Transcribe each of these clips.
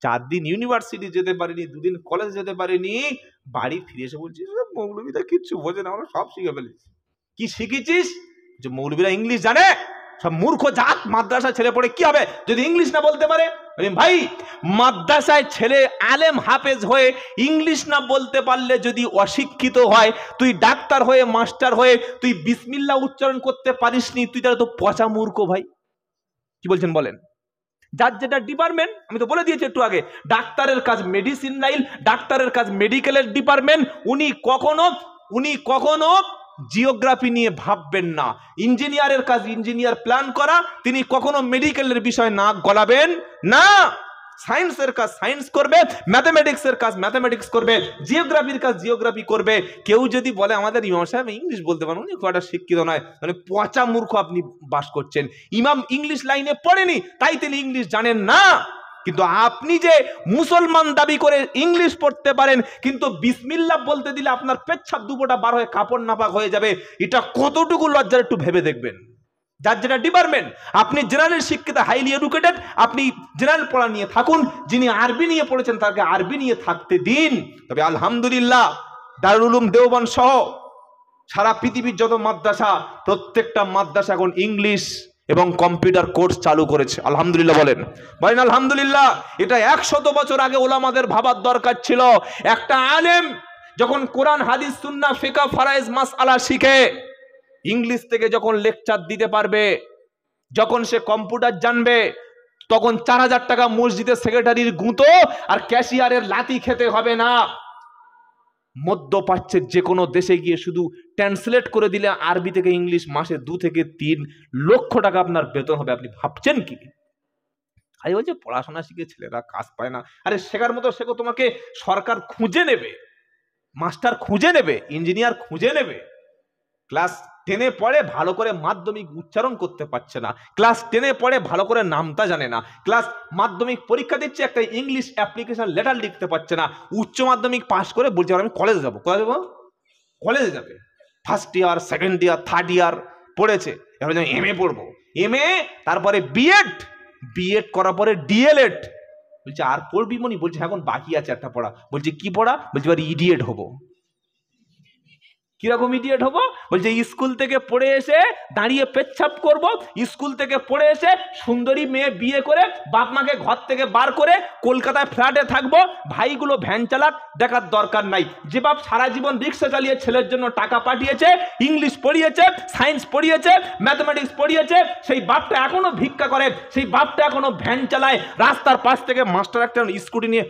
4 দিন ইউনিভার্সিটি যেতে পারিনি, 2 দিন কলেজ যেতে পারিনি, বাড়ি ফিরে এসে বলছি মৌলবীরা কিচ্ছু বোঝে না, আমরা সব শিখে ফেলেছি। কি শিখেছিস? যে মৌলবীরা ইংলিশ জানে, সব মূর্খ জাত, মাদ্রাসা ছেলে পড়ে কি হবে যদি ইংলিশ না বলতে পারে? ভাই, মাদ্রাসায় ছেলে আলেম হাফেজ হয়ে ইংলিশ না বলতে পারলে যদি অশিক্ষিত হয়, তুই ডাক্তার হয়ে মাস্টার হয়ে তুই বিসমিল্লাহ উচ্চারণ করতে পারিসনি, তুই তাহলে তো পচা মূর্খ ভাই। কি বলছেন বলেন? যার যেটা ডিপার্টমেন্ট, আমি তো বলে দিয়েছি একটু আগে, ডাক্তারের কাজ মেডিসিন লাইন, ডাক্তারের কাজ মেডিকেলের ডিপার্টমেন্ট, উনি কখনো জিওগ্রাফি নিয়ে ভাববেন না। ইঞ্জিনিয়ারের কাজ ইঞ্জিনিয়ার প্ল্যান করা, তিনি কখনো মেডিকেলের বিষয় না গলাবেন না। সায়েন্সের কাজ সায়েন্স করবে, ম্যাথমেটিক্সের কাজ ম্যাথমেটিক্স করবে, জিওগ্রাফির কাজ জিওগ্রাফি করবে। কেউ যদি বলে আমাদের ইমাম সাহেব ইংলিশ বলতে পারেন, উনি খুব একটা শিক্ষিত নয়, মানে পচা মূর্খ আপনি বাস করছেন। ইমাম ইংলিশ লাইনে পড়েনি, তাই তিনি ইংলিশ জানেন না। কিন্তু আপনি যে মুসলমান দাবি করে ইংলিশ পড়তে পারেন, কিন্তু বিসমিল্লাহ বলতে দিলে আপনার পেচ্ছাপ দুপোটা বার হয়ে কাপড় নাপাক হয়ে যাবে, এটা কতটুকু লজ্জার একটু ভেবে দেখবেন। যার যেটা ডিপার্টমেন্ট, আপনি জেনারেল শিক্ষিত, হাইলি এডুকেটেড, আপনি জেনারেল পড়া নিয়ে থাকুন। যিনি আরবি নিয়ে পড়েছেন তাকে আরবি নিয়ে থাকতে দিন। তবে আলহামদুলিল্লাহ, দারুল উলুম দেওবন্দ সহ সারা পৃথিবীর যত মাদ্রাসা, প্রত্যেকটা মাদ্রাসা এখন ইংলিশ এবং কম্পিউটার কোর্স চালু করেছে। আলহামদুলিল্লাহ বলেন, বলেন আলহামদুলিল্লাহ। এটা 100 বছর আগে ওলামাদের ভাবার দরকার ছিল। একটা আলেম যখন কোরআন হাদিস সুন্নাহ ফিকহ ফারায়েজ মাসআলা শিখে, ইংলিশ থেকে যখন লেকচার দিতে পারবে, যখন সে কম্পিউটার জানবে, তখন 4000 টাকা মসজিদের সেক্রেটারির গুঁতো আর ক্যাশিয়ারের লাথি খেতে হবে না। মধ্যপ্রাচ্যের যে কোনো দেশে গিয়ে শুধু ট্রান্সলেট করে দিলে আরবি থেকে ইংলিশ মাসে 2 থেকে 3 লক্ষ টাকা আপনার বেতন হবে। আপনি ভাবছেন কি? আরে বলছে পড়াশোনা শিখে ছেলেরা কাজ পায় না। আরে শেখার মতো শেখো, তোমাকে সরকার খুঁজে নেবে, মাস্টার খুঁজে নেবে, ইঞ্জিনিয়ার খুঁজে নেবে। ক্লাস 10-এ পড়ে ভালো করে মাধ্যমিক উচ্চারণ করতে পারছে না, ক্লাস 10-এ পড়ে ভালো করে নামতা জানে না, ক্লাস মাধ্যমিক পরীক্ষা দিচ্ছে একটা ইংলিশ অ্যাপ্লিকেশন লেটার লিখতে পারছে না, উচ্চ মাধ্যমিক পাশ করে বলছে আমি কলেজে যাবো। কোথায় যাবো? কলেজে যাবে। First year, second year, third year পড়েছে, এবার এমএ পড়বো, এমএ, তারপরে বিএড, বিএড করার পরে ডিএলএড। বলছে আর পড়বি মনি? বলছে এখন বাকি আছে একটা পড়া। বলছে কি পড়া? বলছে এবার ইডিয়েট হবো। কিরকম ইডিয়েট হবো? বলছে স্কুল থেকে পড়ে এসে দাঁড়িয়ে পেচ্ছাপ করব, স্কুল থেকে পড়ে এসে সুন্দরী মেয়ে বিয়ে করে বাপ মাকে ঘর থেকে বার করে কলকাতায় ফ্ল্যাটে থাকবো, ভাইগুলো ভ্যান চালাক, দেখার দরকার নাই। যে বাপ সারা জীবন রিক্সা চালিয়ে ছেলের জন্য টাকা পাঠিয়েছে, ইংলিশ পড়িয়েছে, সায়েন্স পড়িয়েছে, ম্যাথমেটিক্স পড়িয়েছে, সেই বাপটা এখনো ভিক্ষা করে, সেই বাপটা এখনো ভ্যান চালায়, রাস্তার পাশ থেকে মাস্টার একটা স্কুটি নিয়ে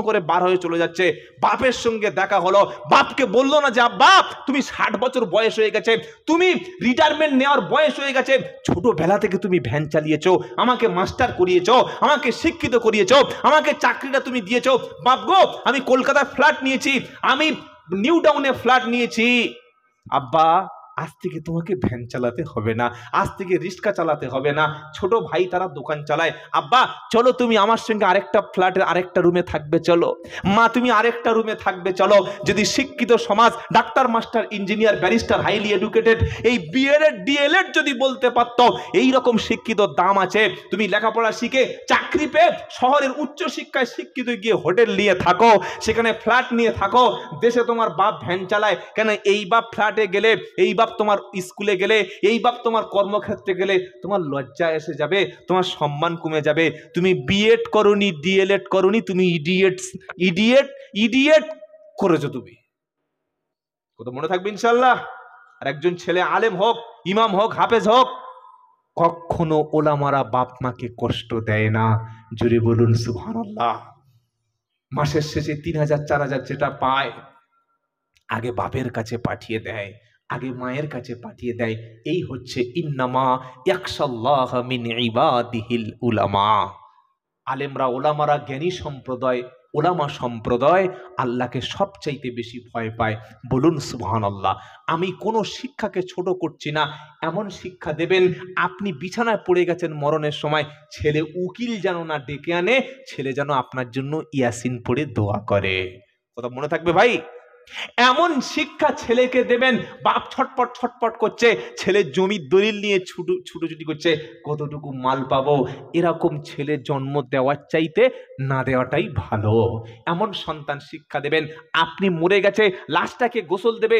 করে বার হয়ে চলে যাচ্ছে। বাপের সঙ্গে দেখা হলো, বাপকে বললো না যে বাপ তুমি 60 বছর বয়স হয়ে গেছে, তুমি রিটায়ারমেন্ট নেওয়ার বয়স হয়ে গেছে, ছোটবেলা থেকে তুমি ভ্যান চালিয়েছো, আমাকে মাস্টার করিয়েছো, আমাকে শিক্ষিত করিয়েছো, আমাকে চাকরিটা তুমি দিয়েছো। বাপ গো, আমি কলকাতায় ফ্ল্যাট নিয়েছি, আমি নিউ টাউনে ফ্ল্যাট নিয়েছি। আব্বা আজ থেকে তোমাকে ভ্যান চালাতে হবে না, আজ থেকে রিক্সা চালাতে হবে না, ছোট ভাই তারা দোকান চালায়। আব্বা চলো তুমি আমার সঙ্গে আরেকটা ফ্ল্যাটের আরেকটা রুমে থাকবে, চলো মা তুমি আরেকটা রুমে থাকবে, চলো। যদি শিক্ষিত সমাজ doctor master engineer barrister highly educated এই বিএড ডিএলএড যদি বলতে পারতো এই রকম শিক্ষিত দাম আছে, তুমি লেখাপড়া শিখে চাকরি পেয়ে শহরের উচ্চ শিক্ষায় শিক্ষিত গিয়ে হোটেল নিয়ে থাকো, সেখানে ফ্ল্যাট নিয়ে থাকো, দেশে তোমার বাপ ভ্যান চালায় কেন? এই বাপ ফ্ল্যাটে গেলে, এই বাপ তোমার স্কুলে গেলে, এই বাপ তোমার কর্মক্ষেত্রে গেলে তোমার লজ্জা এসে যাবে, তোমার সম্মান কমে যাবে। তুমি বিএড করনি, ডিএলএড করনি, তুমি ইডিয়েট করেছো তুমি। কত মনে থাকবে ইনশাআল্লাহ। আর একজন ছেলে আলেম হোক, ইমাম হোক, হাফেজ হোক, কখনো ওলামারা বাপ মাকে কষ্ট দেয় না। জোরে বলুন সুবহানাল্লাহ। মাসের শেষে 3000 4000 যেটা পায় আগে বাপের কাছে পাঠিয়ে দেয়, আগে মায়ের কাছে পাঠিয়ে দেয়। এই হচ্ছে ইন্নামা ইয়াখশাল্লাহ মিন ইবাদিহিল উলামা। আলেমরা, ওলামারা, জ্ঞানী সম্প্রদায়, ওলামা সম্প্রদায় আল্লাহকে সবচাইতে বেশি ভয় পায়। বলুন সুবহানাল্লাহ। আমি কোনো শিক্ষাকে ছোট করছি না, এমন শিক্ষা দেবেন আপনি বিছানায় পড়ে গেছেন মরণের সময়, ছেলে উকিল যেন না ডেকে আনে, ছেলে যেন আপনার জন্য ইয়াসিন পড়ে দোয়া করে। কথা মনে থাকবে ভাই। এমন শিক্ষা ছেলেকে দেবেন, বাপ ছটপট ছটপট করছে, ছেলে জমির দলিল নিয়ে ছুটোছুটি করছে, কতটুকু মাল পাবো। এরকম ছেলে জন্ম দেওয়ার চাইতে না দেওয়াটাই ভালো। এমন সন্তান শিক্ষা দেবেন, আপনি মরে গেছে, লাশটাকে গোসল দেবে,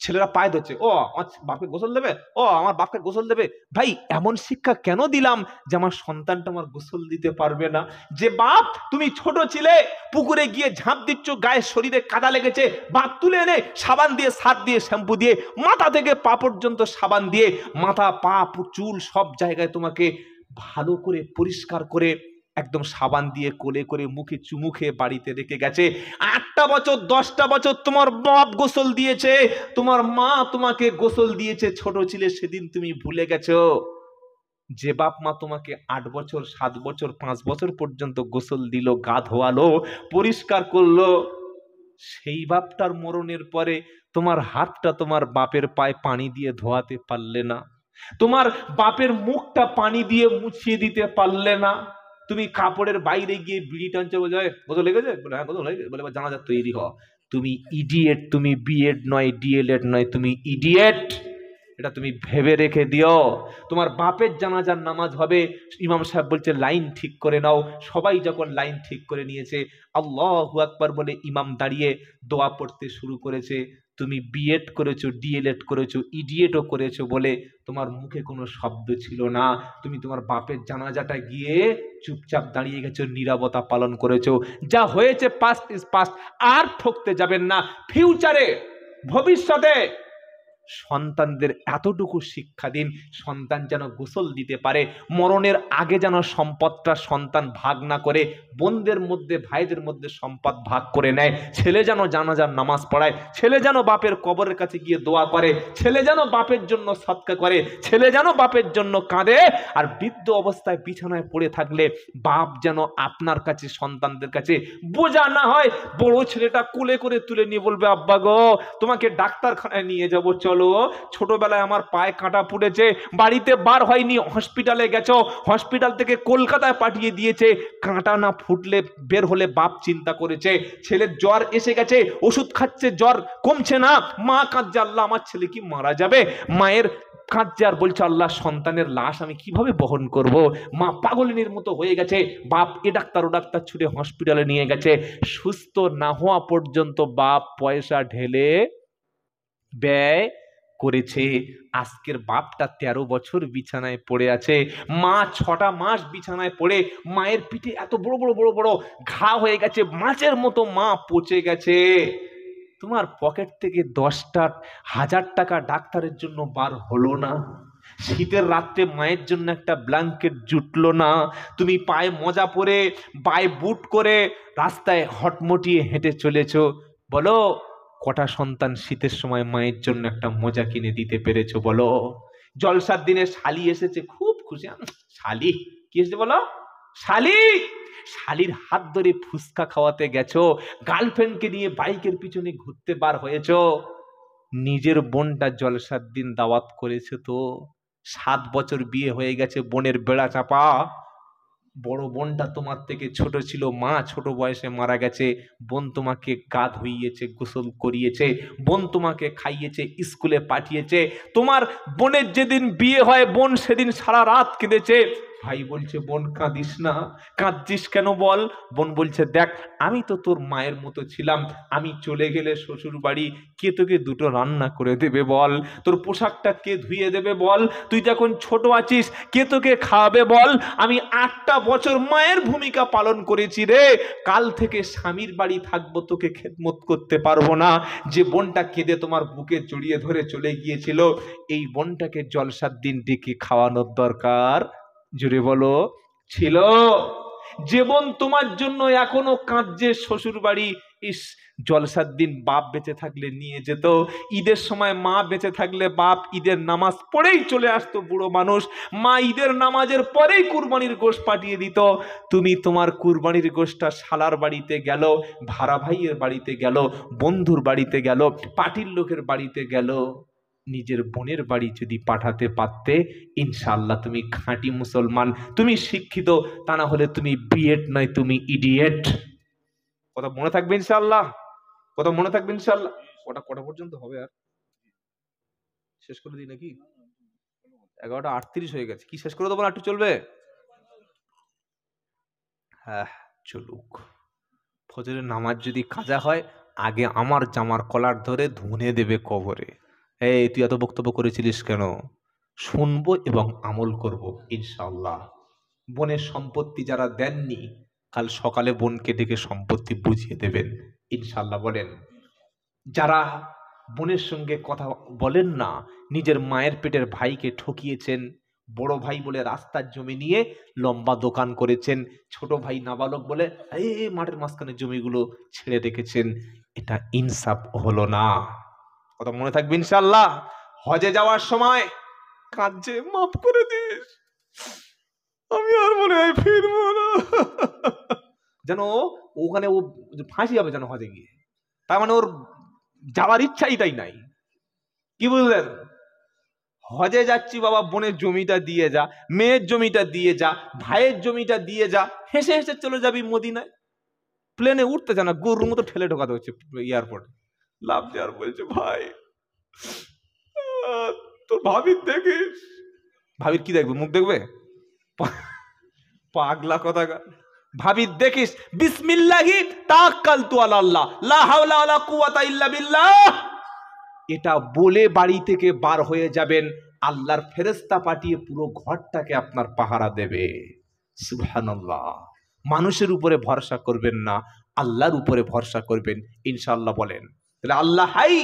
ছেলেরা পায়ে ধরছে, ও আমার বাপকে গোসল দেবে, ও আমার বাপকে গোসল দেবে। ভাই এমন শিক্ষা কেন দিলাম যে আমার সন্তানটা আমার গোসল দিতে পারবে না? যে বাপ তুমি ছোট ছিলে, পুকুরে গিয়ে ঝাঁপ দিচ্ছ, গায়ে শরীরে কাদা লেগেছে, বাপ তুলে এনে সাবান দিয়ে, সার্ফ দিয়ে, শ্যাম্পু দিয়ে, মাথা থেকে পা পর্যন্ত সাবান দিয়ে, মাথা পা চুল সব জায়গায় তোমাকে ভালো করে পরিষ্কার করে একদম সাবান দিয়ে কোলে করে মুখে চুমু খেয়ে বাড়িতে রেখে গেছে। 8টা বছর 10টা বছর তোমার বাপ গোসল দিয়েছে, তোমার মা তোমাকে গোসল দিয়েছে, ছোট ছিলে সেদিন তুমি ভুলে গেছো। যে বাপ মা তোমাকে 8 বছর 7 বছর 5 বছর পর্যন্ত গোসল দিল, গা ধোয়ালো, পরিষ্কার করলো, সেই বাপটার মরণের পরে তোমার হাতটা তোমার বাপের পায়ে পানি দিয়ে ধোয়াতে পারলে না, তোমার বাপের মুখটা পানি দিয়ে মুছিয়ে দিতে পারলে না, তুমি কাপড়ের বাইরে গিয়ে বিড়ি টানছো, বলে গোসল লেগেছে, বলে হ্যাঁ গোসল লেগেছে, বলে জানাজা তৈরি হ। তুমি ইডিয়েট, তুমি বিএড নয়, ডিএলএড নয়, তুমি ইডিয়েট। এটা তুমি ভেবে রেখে দিও। তোমার বাপের জানাজার নামাজ হবে, ইমাম সাহেব বলছে লাইন ঠিক করে নাও, সবাই যখন লাইন ঠিক করে নিয়েছে, আল্লাহু আকবার বলে ইমাম দাঁড়িয়ে দোয়া পড়তে শুরু করেছে, তুমি বিএড করেছো, ডিএলএড করেছো, ইডিয়েটও করেছো বলে তোমার মুখে কোনো শব্দ ছিল না, তুমি তোমার বাপের জানাজাটা গিয়ে চুপচাপ দাঁড়িয়ে গেছো, নীরবতা পালন করেছো। যা হয়েছে পাস্ট ইজ পাস্ট, আর ঠকতে যাবেন না। ফিউচারে, ভবিষ্যতে সন্তানদের এতটুকু শিক্ষা দিন, সন্তান যেন গোসল দিতে পারে, মরণের আগে যেন সম্পদটা সন্তান ভাগ না করে, বোনদের মধ্যে ভাইদের মধ্যে সম্পদ ভাগ করে নেয়, ছেলে যেন জানাজার নামাজ পড়ায়, ছেলে যেন বাপের কবরের কাছে গিয়ে দোয়া করে, ছেলে যেন বাপের জন্য সদকা করে, ছেলে যেন বাপের জন্য কাঁদে। আর বৃদ্ধ অবস্থায় বিছানায় পড়ে থাকলে বাপ যেন আপনার কাছে, সন্তানদের কাছে বোঝা না হয়। বড় ছেলেটা কোলে করে তুলে নিয়ে বলবে, আব্বা গো তোমাকে ডাক্তারখানায় নিয়ে যাবো, চলো। ছোটবেলায় আমার পায়ে কাঁটা ফুটেছে, বাড়িতে বার হয়নি, হসপিটালে গেছো, হসপিটাল থেকে কলকাতায় পাঠিয়ে দিয়েছে, কাঁটা না ফুটলে বের হলে বাপ চিন্তা করেছে। ছেলের জ্বর এসে গেছে, ওষুধ খাচ্ছে, জ্বর কমছে না, মা কাঁদছে, আল্লাহ আমার ছেলে কি মারা যাবে। মায়ের কাঁদছে আর বলছে, আল্লাহ সন্তানের লাশ আমি কিভাবে বহন করব। মা পাগলিনীর মতো হয়ে গেছে, বাপ এ ডাক্তার ও ডাক্তার ছুটে হসপিটালে নিয়ে গেছে, সুস্থ না হওয়া পর্যন্ত বাপ পয়সা ঢেলে ব্যয় করেছে। আজকের বাপটা 13 বছর বিছানায় পড়ে আছে, মা 6টা মাস বিছানায় পড়ে, মায়ের পিঠে এত বড় বড় বড় বড় ঘা হয়ে গেছে, মাছের মতো মা পচে গেছে। তোমার পকেট থেকে 10টা 1000 টাকা ডাক্তারের জন্য বার হলো না, শীতের রাত্রে মায়ের জন্য একটা ব্ল্যাঙ্কেট জুটলো না, তুমি পায়ে মোজা পরে, পায়ে বুট করে রাস্তায় হটমটিয়ে হেঁটে চলেছো। বলো কটা সন্তান শীতের সময় মায়ের জন্য একটা মোজা কিনে দিতে পেরেছো? বলো। জলসার দিনে শালি এসেছে, খুব খুশি, শালি কি এসেছে বলো, শালি, শালির হাত ধরে ফুচকা খাওয়াতে গেছো, গার্লফ্রেন্ডকে নিয়ে বাইকের পিছনে ঘুরতে বার হয়েছো, নিজের বোনটা জলসার দিন দাওয়াত করেছে তো, 7 বছর বিয়ে হয়ে গেছে, বোনের বেড়া চাপা, বড় বোনটা তোমার থেকে ছোট ছিল, মা ছোট বয়সে মারা গেছে, বোন তোমাকে গা ধুইয়েছে, গোসল করিয়েছে, বোন তোমাকে খাইয়েছে, স্কুলে পাঠিয়েছে, তোমার বোনের যেদিন বিয়ে হয় বোন সেদিন সারা রাত কেঁদেছে। ভাই বলছে, বোন কাঁদিস না, কাঁদছিস কেন বল? বোন বলছে, দেখ আমি তো তোর মায়ের মতো ছিলাম, আমি চলে গেলে শ্বশুর বাড়ি কে তোকে দুটো রান্না করে দেবে বল, তোর পোশাকটা কে ধুয়ে দেবে বল, তুই যখন ছোট আছিস কে তোকে খাওয়াবে বল, আমি 8টা বছর মায়ের ভূমিকা পালন করেছি রে, কাল থেকে স্বামীর বাড়ি থাকবো, তোকে খেদমত করতে পারবো না। যে বোনটা কেঁদে তোমার বুকে জড়িয়ে ধরে চলে গিয়েছিল, এই বোনটাকে জলসার দিন ডেকে খাওয়ানোর দরকার জুড়ে বলো ছিল? যে বোন তোমার জন্য এখনো কাঁদছে শ্বশুর বাড়ি, ইস জলসার দিন বাপ বেঁচে থাকলে নিয়ে যেত, ঈদের সময় মা বেঁচে থাকলে বাপ ঈদের নামাজ পড়েই চলে আসতো, বুড়ো মানুষ, মা ঈদের নামাজের পরেই কুরবানির গোশত পাঠিয়ে দিত। তুমি তোমার কুরবানির গোশতটা শালার বাড়িতে গেল, ভাড়া ভাইয়ের বাড়িতে গেল, বন্ধুর বাড়িতে গেল, পার্টির লোকের বাড়িতে গেল, নিজের বোনের বাড়ি যদি পাঠাতে পারতে, ইনশাআল্লাহ তুমি খাঁটি মুসলমান, তুমি শিক্ষিত, তা না হলে তুমি বিএড নয়, তুমি ইডিয়েট। কথা মনে থাকবে ইনশাআল্লাহ, কথা মনে থাকবে ইনশাআল্লাহ। কটা পর্যন্ত হবে? আর শেষ করে দিই নাকি? 11:38 হয়ে গেছে। কি শেষ করে দেবো না একটু চলবে? হ্যাঁ, চলুক। ফজরের নামাজ যদি কাজা হয়, আগে আমার জামার কলার ধরে ধুনে দেবে কবরে। এই তুই এত বক্তব্য করেছিলিস কেন? শুনবো এবং আমল করব ইনশাআল্লাহ। বোনের সম্পত্তি যারা দেননি, কাল সকালে বোনকে ডেকে সম্পত্তি বুঝিয়ে দেবেন ইনশাআল্লাহ। বলেন, যারা বোনের সঙ্গে কথা বলেন না, নিজের মায়ের পেটের ভাইকে ঠকিয়েছেন, বড় ভাই বলে রাস্তার জমি নিয়ে লম্বা দোকান করেছেন, ছোট ভাই নাবালক বলে এই মাঠের মাঝখানে জমিগুলো ছেড়ে রেখেছেন, এটা ইনসাফ হলো না। কথা মনে থাকবে ইনশাআল্লাহ। হজে যাওয়ার সময় কাঁদছে, মাফ করে দিস, আমি আর মনে হয় ফিরবো না, যেন ওখানে ও ফাঁসি হবে যেন হজে গিয়ে। তার মানে ওর যাওয়ার ইচ্ছাই নাই। কি বুঝলেন? হজে যাচ্ছি বাবা, বোনের জমিটা দিয়ে যা, মেয়ের জমিটা দিয়ে যা, ভাইয়ের জমিটা দিয়ে যা, হেসে হেসে চলে যাবি মদিনায়। প্লেনে উঠতে জানা, গরুর মতো ঠেলে ঢোকাতে হচ্ছে এয়ারপোর্ট। লাভ দেওয়ার বলছে, ভাই তোর ভাবির দেখিস। ভাবির কি দেখবে? মুখ দেখবে? পাগলা কথা। ভাবির দেখিস, বিসমিল্লাহি তাওয়াক্কালতু আলাল্লাহ, লা হাওলা ওয়ালা কুওয়াতা ইল্লা বিল্লাহ, এটা বলে বাড়ি থেকে বার হয়ে যাবেন। আল্লাহর ফেরেশতা পাঠিয়ে পুরো ঘরটাকে আপনার পাহারা দেবে। সুবহানাল্লাহ। মানুষের উপরে ভরসা করবেন না, আল্লাহর উপরে ভরসা করবেন ইনশাআল্লাহ। বলেন তাহলে আল্লাহ হাই,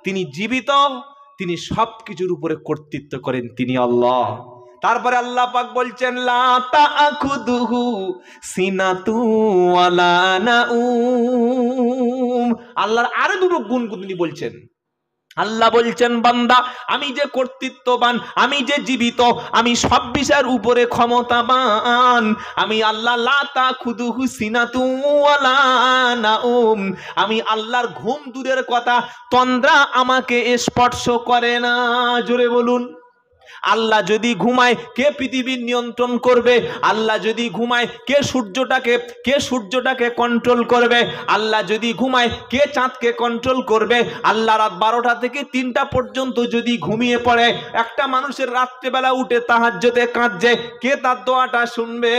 তিনি জীবিত, তিনি সবকিছুর উপরে কর্তৃত্ব করেন, তিনি আল্লাহ। তারপরে আল্লাহ পাক বলছেন, লা তাআখুদুহু সিনাতু ওয়ালা নাউম। আল্লাহর আরো দুটো গুণ তিনি বলছেন। আল্লাহ বলছেন, বান্দা আমি যে কর্তৃত্ববান, আমি যে জীবিত, আমি সব বিষয়ের উপরে ক্ষমতাবান, আমি আল্লাহ। লা তাখুদুহু সিনাতু ওয়ালা নাউম, আমি আল্লাহর ঘুম দূরের কথা, তন্দ্রা আমাকে স্পর্শ করে না। জোরে বলুন। আল্লাহ যদি ঘুমায়, কে পৃথিবীর নিয়ন্ত্রণ করবে? আল্লাহ যদি ঘুমায়, কে সূর্যটাকে কন্ট্রোল করবে? আল্লাহ যদি ঘুমায়, কে চাঁদকে কন্ট্রোল করবে? আল্লাহ রাত 12টা থেকে 3টা পর্যন্ত যদি ঘুমিয়ে পড়ে, একটা মানুষের রাত্রেবেলা উঠে তাহাজ্জুদে কাঁদছে, কে তার দোয়াটা শুনবে?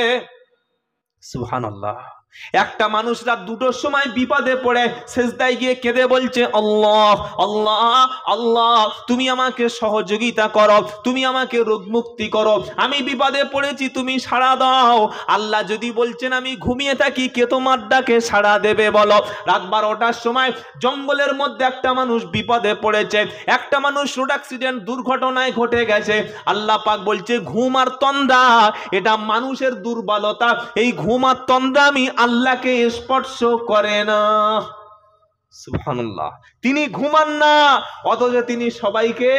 সুবহানাল্লাহ। একটা মানুষ রাত 2টোর সময় বিপদে পড়ে সেজদায় গিয়ে কেঁদে বলছে, আল্লাহ আল্লাহ আল্লাহ, তুমি আমাকে সহযোগিতা করো, তুমি আমাকে রোগ মুক্তি করো, আমি বিপদে পড়েছি, তুমি সাড়া দাও। আল্লাহ যদি বলছেন আমি ঘুমিয়ে থাকি, কে তোমার ডাকে সাড়া দেবে বলো? রাত 12টার সময় জঙ্গলের মধ্যে একটা মানুষ বিপদে পড়েছে, একটা মানুষ রোড অ্যাক্সিডেন্ট, দুর্ঘটনায় ঘটে গেছে। আল্লাহ পাক বলছে, ঘুম আর তন্দ্রা এটা মানুষের দুর্বলতা, এই ঘুম আর তন্দ্রা আমি আল্লাহকে স্পর্শ করে না। সুবহানাল্লাহ। তিনি ঘুমান না, অথচ তিনি সবাইকে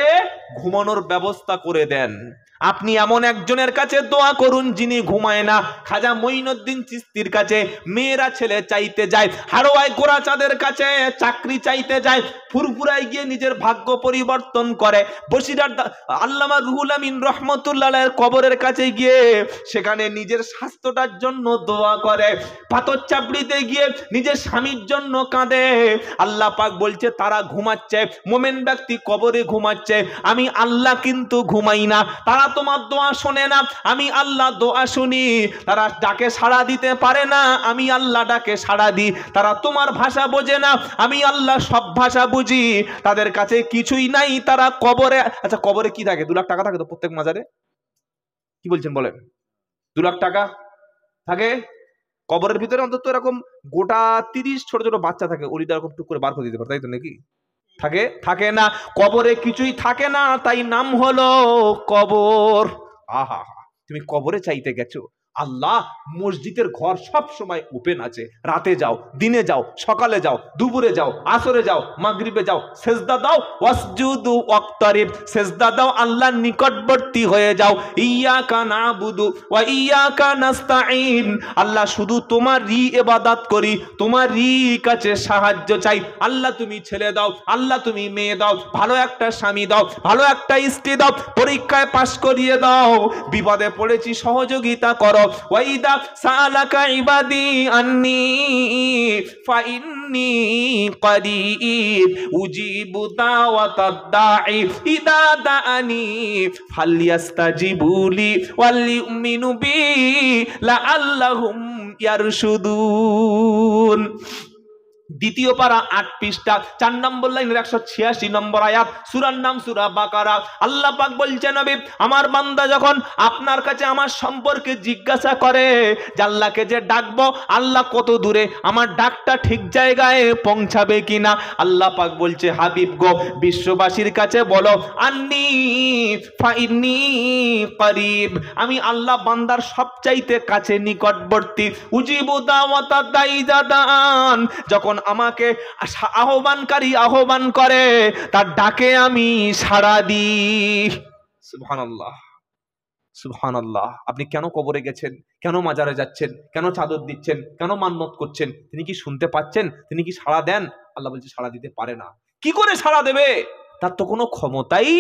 ঘুমানোর ব্যবস্থা করে দেন। আপনি এমন একজনের কাছে দোয়া করুন যিনি ঘুমায় না। খাজা মঈনুদ্দিন চিশতির কাছে মেয়েরা ছেলে চাইতে যায়, হারোয়ায় গোরাচাঁদের কাছে চাকরি চাইতে যায়, ফুরফুরায় গিয়ে নিজের ভাগ্য পরিবর্তন করে, বসিরহাট আল্লামা রুহুল আমিন রহমতুল্লাহের কবরের কাছে গিয়ে সেখানে নিজের স্বাস্থ্যটার জন্য দোয়া করে, পাথর চাপড়িতে গিয়ে নিজের স্বামীর জন্য কাঁদে। আল্লাহ পাক বলছে তারা ঘুমাচ্ছে, মোমেন ব্যক্তি কবরে ঘুমাচ্ছে, আমি আল্লাহ কিন্তু ঘুমাই না। তারা তোমার দোয়া শোনে না, আমি আল্লাহ দোয়া শুনি। তারা ডাকে সাড়া দিতে পারে না, আমি আল্লাহ ডাকে সাড়া দিই। তারা তোমার ভাষা বোঝে না, আমি আল্লাহ সব ভাষা বুঝি। তাদের কাছে কিছুই নাই, তারা কবরে। আচ্ছা, কবরে কি থাকে? 2 লাখ টাকা থাকে তো প্রত্যেক মাজারে? কি বলছেন বলেন? 2 লাখ টাকা থাকে কবরের ভিতরে? অন্তত এরকম গোটা 30 ছোট ছোট বাচ্চা থাকে, ওলিটা এরকম টুক করে বার করে দিতে পারে, তাই তো নাকি? থাকে? থাকে না। কবরে কিছুই থাকে না, তাই নাম হলো কবর। আহা, তুমি কবরে চাইতে গেছো, আল্লাহ মসজিদের ঘর সব সময় ওপেন আছে। রাতে যাও, দিনে যাও, সকালে যাও, দুপুরে যাও, আসরে যাও, মাগরিবে যাও, সেজদা দাও, ওয়াসজুদু ওয়াক্তারিব, সেজদা দাও, আল্লাহর নিকটবর্তী হয়ে যাও। ইয়াকা নাবুদু ওয়া ইয়াকা নাস্তাঈন, আল্লাহ শুধু তোমারই ইবাদত করি, তোমারই কাছে সাহায্য চাই। আল্লাহ তুমি ছেলে দাও, আল্লাহ তুমি মেয়ে দাও, ভালো একটা স্বামী দাও, ভালো একটা স্ত্রী দাও, পরীক্ষায় পাশ করিয়ে দাও, বিপদে পড়েছি সহযোগিতা করো, ওয়াইদা সালাকা ইবাদি আন্নি ফাইন্নি করিব উজিবু দাওয়াতাদ দাঈ ইদা দাআনি ফালইস্তাজিবুলি ওয়ালিউমিনু বি লাআল্লাহুম ইয়ারশুদুন। দ্বিতীয় পারা ৮ পৃষ্ঠা ৪ নম্বর লাইনের ১৮৬ নম্বর আয়াত, সূরার নাম সূরা বাকারা। আল্লাহ পাক বলছেন, নবী আমার বান্দা যখন আপনার কাছে আমার সম্পর্কে জিজ্ঞাসা করে যে আল্লাহকে যে ডাকবো, আল্লাহ কত দূরে, আমার ডাকটা ঠিক জায়গায় পৌঁছাবে কিনা, আল্লাহ পাক বলছে হাবিব গো বিশ্ববাসীর কাছে বলো আন্নি ফাইন্নি করিব, আমি আল্লাহ বান্দার সবচাইতে কাছে নিকটবর্তী। উজিবু দাওয়াতাদ দাঈ ইযা দাআন, যখন আমাকে আহ্বানকারী আহ্বান করে তার ডাকে আমি সাড়া দিই। সুবহানাল্লাহ সুবহানাল্লাহ। আপনি কেন কবরে গেছেন, কেন মাজারে যাচ্ছেন, কেন চাদর দিচ্ছেন, কেন মান্নত করছেন? তিনি কি শুনতে পাচ্ছেন? তিনি কি সাড়া দেন? আল্লাহ বলছে সাড়া দিতে পারে না। কি করে সাড়া দেবে? তার তো কোনো ক্ষমতাই,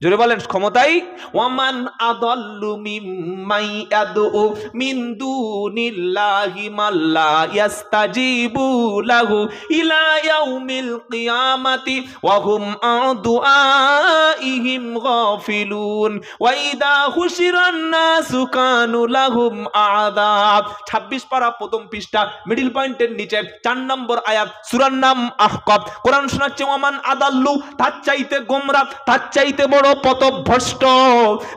জোরে বলেন ক্ষমতাই। ওয়ামান আদাল্লু মিম্মান ইয়াদউ মিন দুনিল্লাহি মাল্লা ইয়াস্তাজিবু লাহু ইলা ইয়াউমিল কিয়ামাতি ওয়া হুম আন দুআইহিম গাফিলুন ওয়া ইদা হুশিরান নাসু কানু লাহুম আযাব। ২৬ পারা প্রথম পৃষ্ঠা মিডল পয়েন্টের নিচে ৪ নম্বর আয়াত, সূরার নাম আহকাফ। কোরআন শোনাচ্ছে ওয়ামান আদাল্লু, তার চাইতে গোমরা, তার চাইতে বড় পথভ্রষ্ট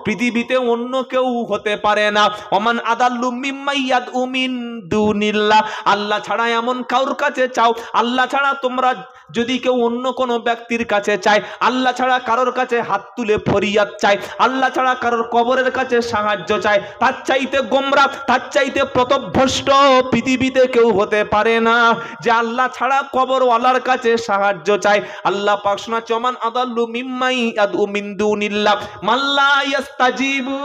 পৃথিবীতে অন্য কেউ হতে পারে না। ওমান আদাল্লু মিম্মান ইয়াদউ মিন দুনিল্লাহ, আল্লাহ ছাড়া এমন কারোর কাছে চাও, আল্লাহ ছাড়া তোমরা যদি কেউ অন্য কোন ব্যক্তির কাছে চায়, আল্লাহ ছাড়া কারোর কাছে হাত তুলে ফরিয়াদ চায়, আল্লাহ ছাড়া কারোর কবরের কাছে সাহায্য চায়, তার চাইতে গোমরা, তার চাইতে পথভ্রষ্ট পৃথিবীতে কেউ হতে পারে না যে আল্লাহ ছাড়া কবরওয়ালার কাছে সাহায্য চায়। আল্লাহ পাক শোনাচ্ছে ওমান আদাল্লু মিম্মান ইয়াদউ মিন দুনিল্লাহ মাল্লা ইয়াস্তাজিবু।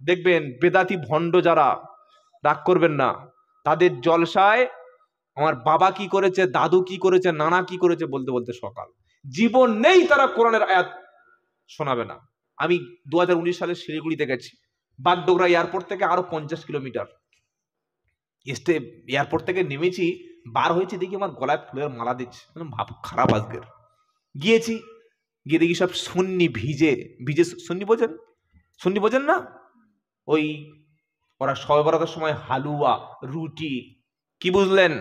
দেখবেন বেদাতি ভণ্ড যারা, রাগ করবেন না, তাদের জলসায় আমার বাবা কি করেছে, দাদু কি করেছে, নানা কি করেছে বলতে বলতে সকাল, জীবন নেই তারা কোরআনের আয়াত শোনাবে না। আমি 2019 সালে শিলিগুড়িতে গেছি, বাগডোগরা এয়ারপোর্ট থেকে আরো 50 কিলোমিটার, এয়ারপোর্ট থেকে নেমেছি, বার হয়েছে দেখি আমার গলায় ফুলের মালা দিচ্ছে, ভাব খারাপ আজকের। গিয়েছি, গিয়ে দেখি সব সুন্নি ভিজে ভিজে, সুন্নি বোঝেন, সুন্নি বোঝেন না, ওই ওরা শবে বরাতের সময় হালুয়া রুটি, কি বুঝলেন?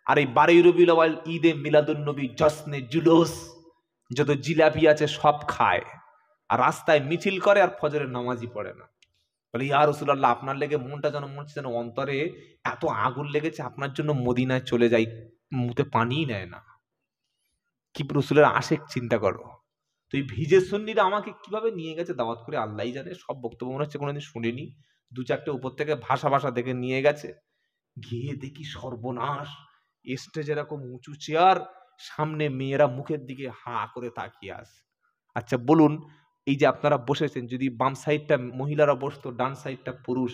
আর এই 12 রবিউল আউয়াল ঈদে মিলাদুন নবী জশ্নে জুলুস যত জিলাপি আছে সব খায়, আর রাস্তায় মিছিল করে, আর ফজরের নামাজই পড়ে না। বলে ইয়া রাসূলুল্লাহ আপনার লেগে মনটা যেন মনে হচ্ছে যেন অন্তরে এত আগুন লেগেছে, আপনার জন্য মদিনায় চলে যাই, মুখে পানিই নেয় না। কি রাসূলের আশেক চিন্তা করো। তো এই ভিজে সুন্নিরা আমাকে কিভাবে নিয়ে গেছে দাওয়াত করে আল্লাহই জানে, সব বক্তব্য মনে হচ্ছে কোনোদিন শুনিনি, 2-4টে উপর থেকে ভাষা ভাষা দেখে নিয়ে গেছে। গিয়ে দেখি সর্বনাশ, স্টেজ এরকম উঁচু চেয়ার, সামনে মেয়েরা মুখের দিকে হা করে তাকিয়ে আছে। আচ্ছা বলুন, এই যে আপনারা বসেছেন, যদি বাম সাইডটা মহিলারা বসতো, ডান সাইডটা পুরুষ,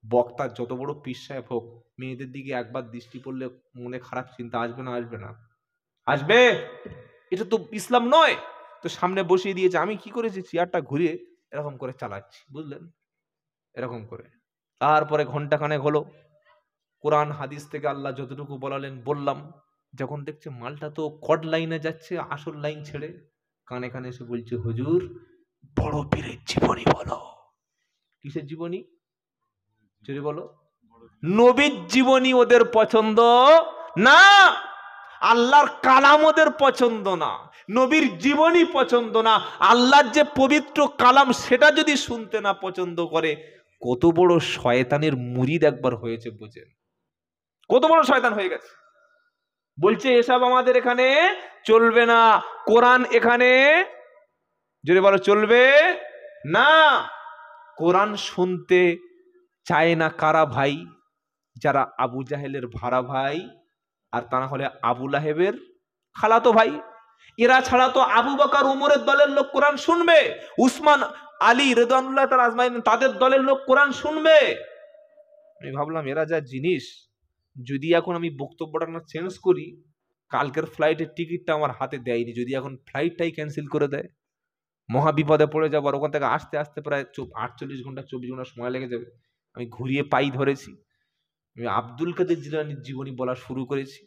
বক্তা যত বড় পীর সাহেব হোক, মেয়েদের দিকে একবার দৃষ্টি পড়লে মনে খারাপ চিন্তা আসবে না? আসবে না? আসবে। এটা তো ইসলাম নয়। তো সামনে বসিয়ে দিয়েছে, আমি কি করেছি, চেয়ারটা ঘুরিয়ে এরকম করে চালাচ্ছি, বুঝলেন, এরকম করে। তারপরে ঘন্টাখানেক হলো, কোরআন হাদিস থেকে আল্লাহ যতটুকু বলালেন বললাম। যখন দেখছে মালটা তো কড লাইনে যাচ্ছে, আসল লাইন ছেড়ে কানে কানে এসে বলছে হুজুর বড় পীরের জীবনী বলো। কিসের জীবনী? যদি বলো, নবীর জীবনী ওদের পছন্দ না, আল্লাহর কালাম ওদের পছন্দ না, নবীর জীবনী পছন্দ না, আল্লাহর যে পবিত্র কালাম সেটা যদি শুনতে না পছন্দ করে, কত বড় শয়তানের মুরিদ একবার হয়েছে বুঝেন, কত বড় শয়তান হয়ে গেছে। বলছে এসব আমাদের এখানে চলবে না, কোরআন এখানে, যদি বলো চলবে না। কোরআন শুনতে চায় না কারা ভাই? যারা আবু জাহেলের ভাড়া ভাই, আর তা না হলে আবু লাহেবের খালাতো ভাই। এরা ছাড়া তো আবু বকর উমরের দলের লোক কোরআন শুনবে, উসমান আলী রিদওয়ানুল্লাহ তাআলা আজমাইন তাদের দলের লোক কোরআন শুনবে। আমি ভাবলাম এরা যা জিনিস, যদি এখন আমি বক্তব্যটা না চেঞ্জ করি, কালকের ফ্লাইটের টিকিটটা আমার হাতে দেয়নি, যদি এখন ফ্লাইটটাই ক্যান্সেল করে দেয়, মহা বিপদে পড়ে যাবো, আর ওখান থেকে আসতে আসতে প্রায় 48 ঘন্টা 24 ঘন্টা সময় লেগে যাবে। আমি ঘুরিয়ে পাই ধরেছি। আমি আব্দুল কাদের জিলানীর জীবনী বলা শুরু করেছি।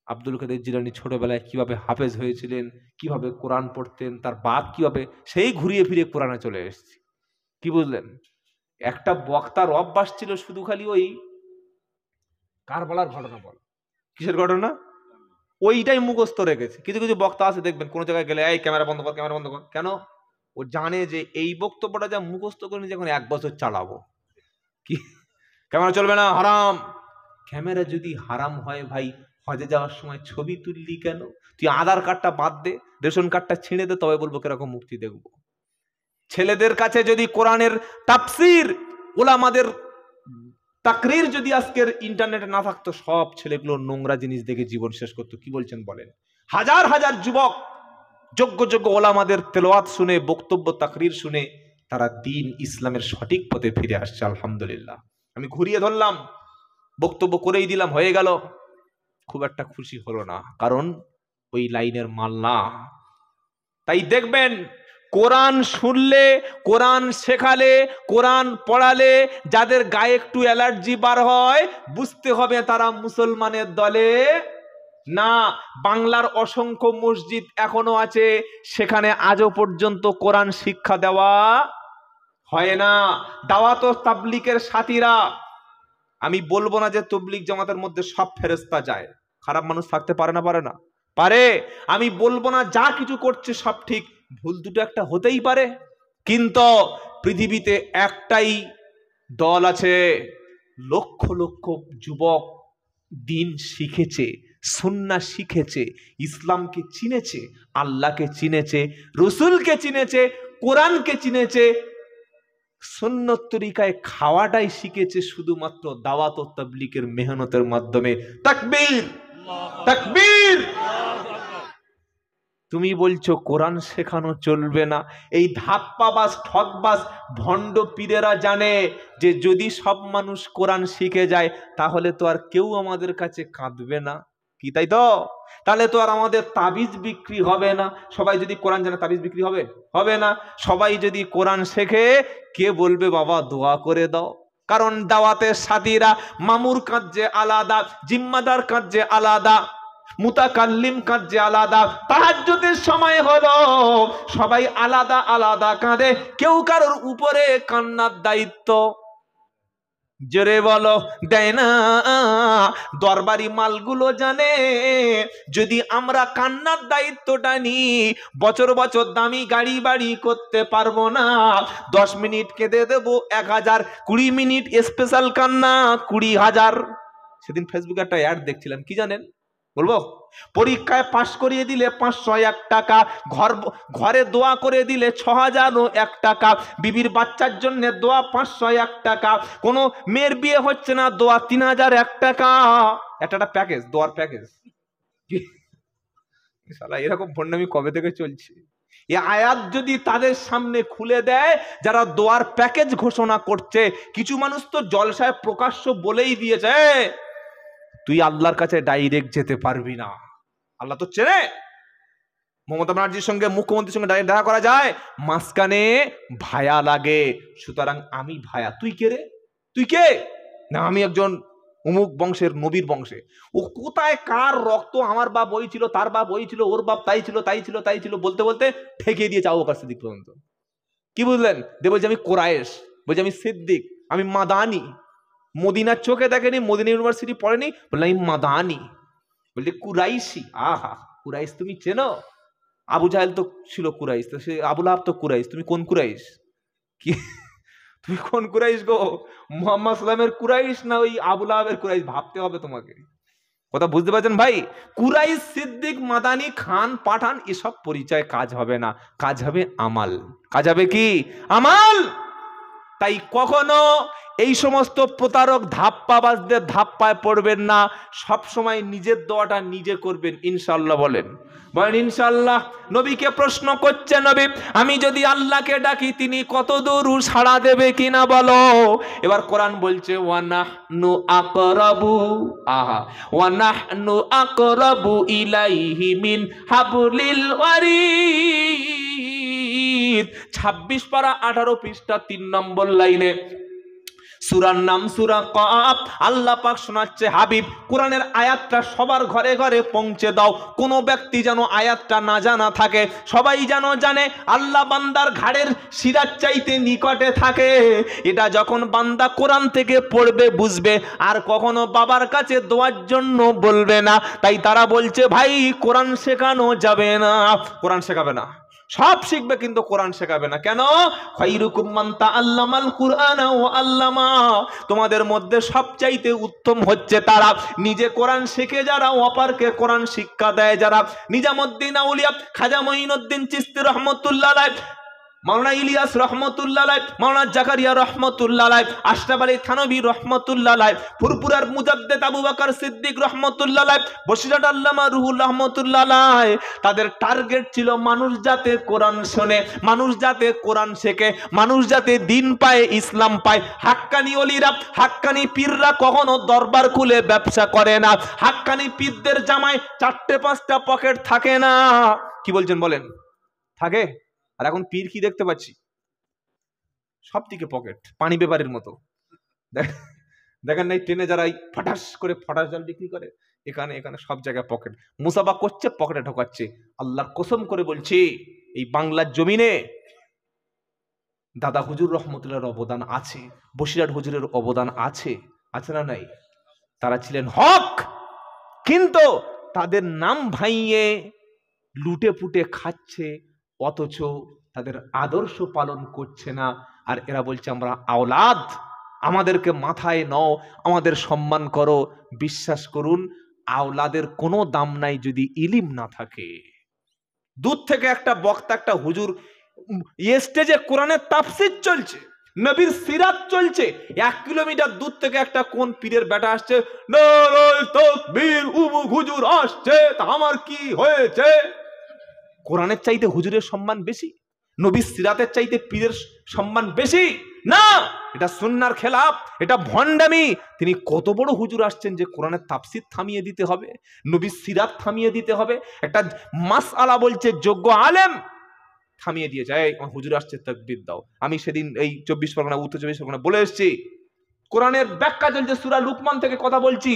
আব্দুল কাদের জিলানী ছোটবেলায় কিভাবে হাফেজ হয়েছিলেন, কিভাবে কোরআন পড়তেন, তার বাপ কিভাবে, সেই ঘুরিয়ে ফিরে কোরআনে চলে এসেছি। কি বুঝলেন? একটা বক্তার অভ্যাস ছিল শুধু খালি ওই কারবালার ঘটনা বল। কিসের ঘটনা? ওইটাই মুখস্থ রেখেছে। কিছু কিছু বক্তা আছে দেখবেন, কোন জায়গায় গেলে এই ক্যামেরা বন্ধ কর, ক্যামেরা বন্ধ কর। কেন? ও জানে যে এই বক্তব্যটা যা মুখস্থ করে নিয়ে যখন 1 বছর চালাবো, কি ক্যামেরা চলবে না, হারাম। ক্যামেরা যদি হারাম হয় ভাই, হজে যাওয়ার সময় ছবি তুললি কেন? তুই আধার কার্ডটা বাদ দে, রেশন কার্ডটা ছিঁড়ে দে, তবে বলবো কিরকম মুক্তি দেখবো। ছেলেদের কাছে যদি কোরআনের তাফসীর, ওলামাদের তাকরীর যদি আজকের ইন্টারনেটে না থাকতো, সব ছেলেগুলো নোংরা জিনিস দেখে জীবন শেষ করতো। কি বলছেন বলেন? হাজার হাজার যুবক যোগ্য যোগ্য ওলামাদের তেলাওয়াত শুনে, বক্তব্য তাকরীর শুনে তারা দ্বীন ইসলামের সঠিক পথে ফিরে আসছে আলহামদুলিল্লাহ। আমি ঘুরিয়ে ধরলাম, বক্তব্য করেই দিলাম, হয়ে গেল। খুব একটা খুশি হলো না, কারণ ওই লাইনের মাল না। তাই দেখবেন, কোরআন শুনলে, কোরআন শেখালে, কোরআন পড়ালে যাদের গায়ে একটু অ্যালার্জি বার হয়, বুঝতে হবে তারা মুসলমানের দলে না। বাংলার অসংখ্য মসজিদ এখনো আছে, সেখানে আজও পর্যন্ত কোরআন শিক্ষা দেওয়া হয় না। দাওয়াত ও তাবলীগের সাথীরা, আমি বলবো না যে তাবলীগ জামাতের মধ্যে সব ফেরেশতা যায়, খারাপ মানুষ থাকতে পারে না, পারে না? পারে। আমি বলবো না যা কিছু করছে সব ঠিক, ভুল দুটো একটা হতেই পারে। কিন্তু পৃথিবীতে একটাই দল আছে, লক্ষ লক্ষ যুবক দিন শিখেছে, সুন্নাহ শিখেছে, ইসলামকে চিনেছে, আল্লাহকে চিনেছে, রসুলকে চিনেছে, কোরআনকে চিনেছে, সুন্নত তরিকায় খাওয়াটাই শিখেছে শুধুমাত্র দাওয়াত ও তাবলীগের মেহনতের মাধ্যমে। তাকবীর, তাকবীর। তুমি বলছো কোরআন শেখানো চলবে না? এই ধাপ্পাবাজ, ঠকবাজ, ভণ্ড পীরেরা জানে যে যদি সব মানুষ কোরআন শিখে যায়, তাহলে তো আর কেউ আমাদের কাছে কাঁদবে না। কি তাই তো? তাহলে তো আর আমাদের তাবিজ বিক্রি হবে না। সবাই যদি কোরআন জানে, তাবিজ বিক্রি হবে? হবে না। সবাই যদি কোরআন শেখে, কে বলবে বাবা দোয়া করে দাও? কারণ দাওয়াতের সাথীরা মামুর কাজে আলাদা, জিম্মাদার কাজে আলাদা, মুতাকাল্লিম কাজে আলাদা। তাহাজ্জুদের সময় হলো, সবাই আলাদা আলাদা কাঁদে, কেউ কারোর উপরে কান্নার দায়িত্ব, জোরে বলো, দেয় না। দরবারি মালগুলো জানে যদি আমরা কান্নার দায়িত্বটা নিই, বছর বছর দামি গাড়ি বাড়ি করতে পারবো না। 10 মিনিট কেঁদে দেবো 1000, 20 মিনিট স্পেশাল কান্না 20,000। সেদিন ফেসবুকে একটা অ্যাড দেখছিলাম, কি জানেন? বলবো? পরীক্ষায় পাশ করিয়ে দিলে 501 টাকা, ঘরে দোয়া করে দিলে 6001 টাকা, বিবির বাচ্চার জন্য দোয়া 501 টাকা, কোনো মেয়ের বিয়ে হচ্ছে না, দোয়া 3001 টাকা। একটা প্যাকেজ, দোয়ার প্যাকেজ। শালা এরকম ভণ্ডামি কবে থেকে চলছে? এই আয়াত যদি তাদের সামনে খুলে দেয় যারা দোয়ার প্যাকেজ ঘোষণা করছে, কিছু মানুষ তো জলসায় প্রকাশ্য বলেই দিয়েছে তুই আল্লাহর কাছে ডাইরেক্ট যেতে পারবি না। আল্লাহ তো চেনে। মমতা ব্যানার্জির সঙ্গে, মুখ্যমন্ত্রীর সঙ্গে ডাইরেক্ট দেখা করা যায়, মাঝখানে ভায়া লাগে। সুতরাং আমি ভায়া, তুই কে রে? তুই কে? না আমি একজন অমুক বংশের, নবীর বংশে। ও কোথায় কার রক্ত, আমার বাপ ওই ছিল, তার বাপ ওই ছিল, ওর বাপ তাই ছিল, তাই ছিল, তাই ছিল, বলতে বলতে ঠেকিয়ে দিয়েছে আবু বকর সিদ্দিক পর্যন্ত। কি বুঝলেন? বলছে আমি কোরাইশ, বলছে আমি সিদ্দিক, আমি মাদানি। মদিনার চোখে দেখেনি, মদিনা ইউনিভার্সিটি পড়েনি, বললাম আমি মাদানি। বলছে কুরাইশি। আহা, কুরাইশ তুমি চেনো? আবু জাহেল তো ছিল কুরাইশ, তো সে আবু লাহাব তো কুরাইশ, তুমি কোন কুরাইশ? কি তুমি কোন কুরাইশ গো? মুহাম্মদ সাল্লামের কুরাইশ না ওই আবু লাহাবের কুরাইশ? ভাবতে হবে তোমাকে। কথা বুঝতে পারছেন ভাই? কুরাইশ, সিদ্দিক, মাদানি, খান, পাঠান এসব পরিচয় কাজ হবে না, কাজ হবে আমাল। কাজ হবে কি? আমাল। তাই কখনো এই সমস্ত প্রতারক ধাপ্পাবাজদের ধাপ্পায় পড়বেন না। সব সময় নিজের দোয়াটা নিজে করবেন ইনশাআল্লাহ। বলেন, বলেন ইনশাআল্লাহ। নবীকে প্রশ্ন করছে, নবী আমি যদি আল্লাহকে ডাকি তিনি কত দূর সাড়া দেবে কিনা বলো? এবার কোরআন বলছে ওয়ানাহনু আকরাবু, আহা, ওয়ানাহনু আকরাবু ইলাইহি মিন হাবলিল ওয়ারিদ। মজিদ 26 পারা 18 পৃষ্ঠা 3 নম্বর লাইনে সূরার নাম সূরা কাফ। আল্লাহ পাক শোনাচ্ছে, হাবিব কোরআনের আয়াতটা সবার ঘরে ঘরে পৌঁছে দাও, কোনো ব্যক্তি যেন আয়াতটা না জানা থাকে, সবাই যেন জানে আল্লাহ বান্দার ঘাড়ের শিরার চাইতে নিকটে থাকে। এটা যখন বান্দা কোরআন থেকে পড়বে বুঝবে, আর কখনো বাবার কাছে দোয়ার জন্য বলবে না। তাই তারা বলছে ভাই কোরআন শেখানো যাবে না, কোরআন শেখাবে না, সব শিখবে কিন্তু কোরআন শেখাবে না। কেন? খায়রুকুম মান তাআল্লামাল কুরআনা ওয়া আল্লামা, তোমাদের মধ্যে সবচাইতে উত্তম হচ্ছে তারা নিজে কোরআন শিখে যারা অপরকে কোরআন শিক্ষা দেয় যারা। নিজামুদ্দিন আউলিয়া খাজা মঈনুদ্দিন চিশতি রহমাতুল্লাহ আলাইহি, মাওলানা ইলিয়াস রহমতুল্লাহ আলাইহি, মাওলানা জাকারিয়া রহমতুল্লাহ আলাইহি, আশরাফ আলী থানভী রহমতুল্লাহ আলাইহি, ফুরপুরার মুজাদ্দেদ আবু বকর সিদ্দিক রহমতুল্লাহ আলাইহি, বসিরহাট আল্লামা রুহুল রহমতুল্লাহ আলাইহি, তাদের টার্গেট ছিল মানুষ যাতে কোরআন শোনে, মানুষ যাতে কোরআন শেখে, মানুষ যাতে দিন পায়, ইসলাম পায়। হাক্কানি ওলিরা, হাক্কানি পীররা কখনো দরবার খুলে ব্যবসা করে না। হাক্কানি পীরদের জামায় 4-5টা পকেট থাকে না। কি বলছেন বলেন? থাকে? আর এখন পীর কি দেখতে পাচ্ছি? সব দিকে পকেট, পানি ব্যাপারের মতো। দেখেন নাই ট্রেনে যারা ফটাস করে ফটাস জল বিক্রি করে, এখানে এখানে সব জায়গায় পকেট, মুসাফা করছে, পকেটে ঢোকাচ্ছে। আল্লাহর কসম করে বলছি, এই বাংলার জমিনে দাদা হুজুর রহমতুল্লাহর অবদান আছে, বসিরহাট হুজুরের অবদান আছে, আছে না নাই? তারা ছিলেন হক, কিন্তু তাদের নাম ভাইয়ে লুটে পুটে খাচ্ছে, অথচ তাদের আদর্শ পালন করছে না। আর এরা বলছে আমরা আওলাদ, আমাদেরকে মাথায় নাও, আমাদের সম্মান করো। বিশ্বাস করুন, আওলাদের কোনো দাম নাই যদি ইলিম না থাকে। দূর থেকে একটা বক্তা, একটা হুজুর স্টেজে কোরআনের তাফসীর চলছে, নবীর সিরাত চলছে, 1 কিলোমিটার দূর থেকে একটা কোন পীরের বেটা আসছে, নারায়ে তাকবীর, উমুক হুজুর আসছে, তা আমার কি হয়েছে? কোরআনের চাইতে হুজুরের সম্মান বেশি? নবীর সিরাতের চাইতে পীরের সম্মান বেশি? না, এটা সুন্নাহর খেলাফ, এটা ভণ্ডামি। তিনি কত বড় হুজুর আসছেন যে কোরআনের তাফসীর থামিয়ে দিতে হবে, নবীর সিরাত থামিয়ে দিতে হবে। একটা মাসআলা বলছে যোগ্য আলেম থামিয়ে দিয়েছে, এই আমার হুজুর আসছে তাকবীর দাও। আমি সেদিন এই 24 পরগনা, উত্তর 24 পরগনা বলে এসেছি, কোরআনের ব্যাখ্যা চলছে, সূরা লুকমান থেকে কথা বলছি,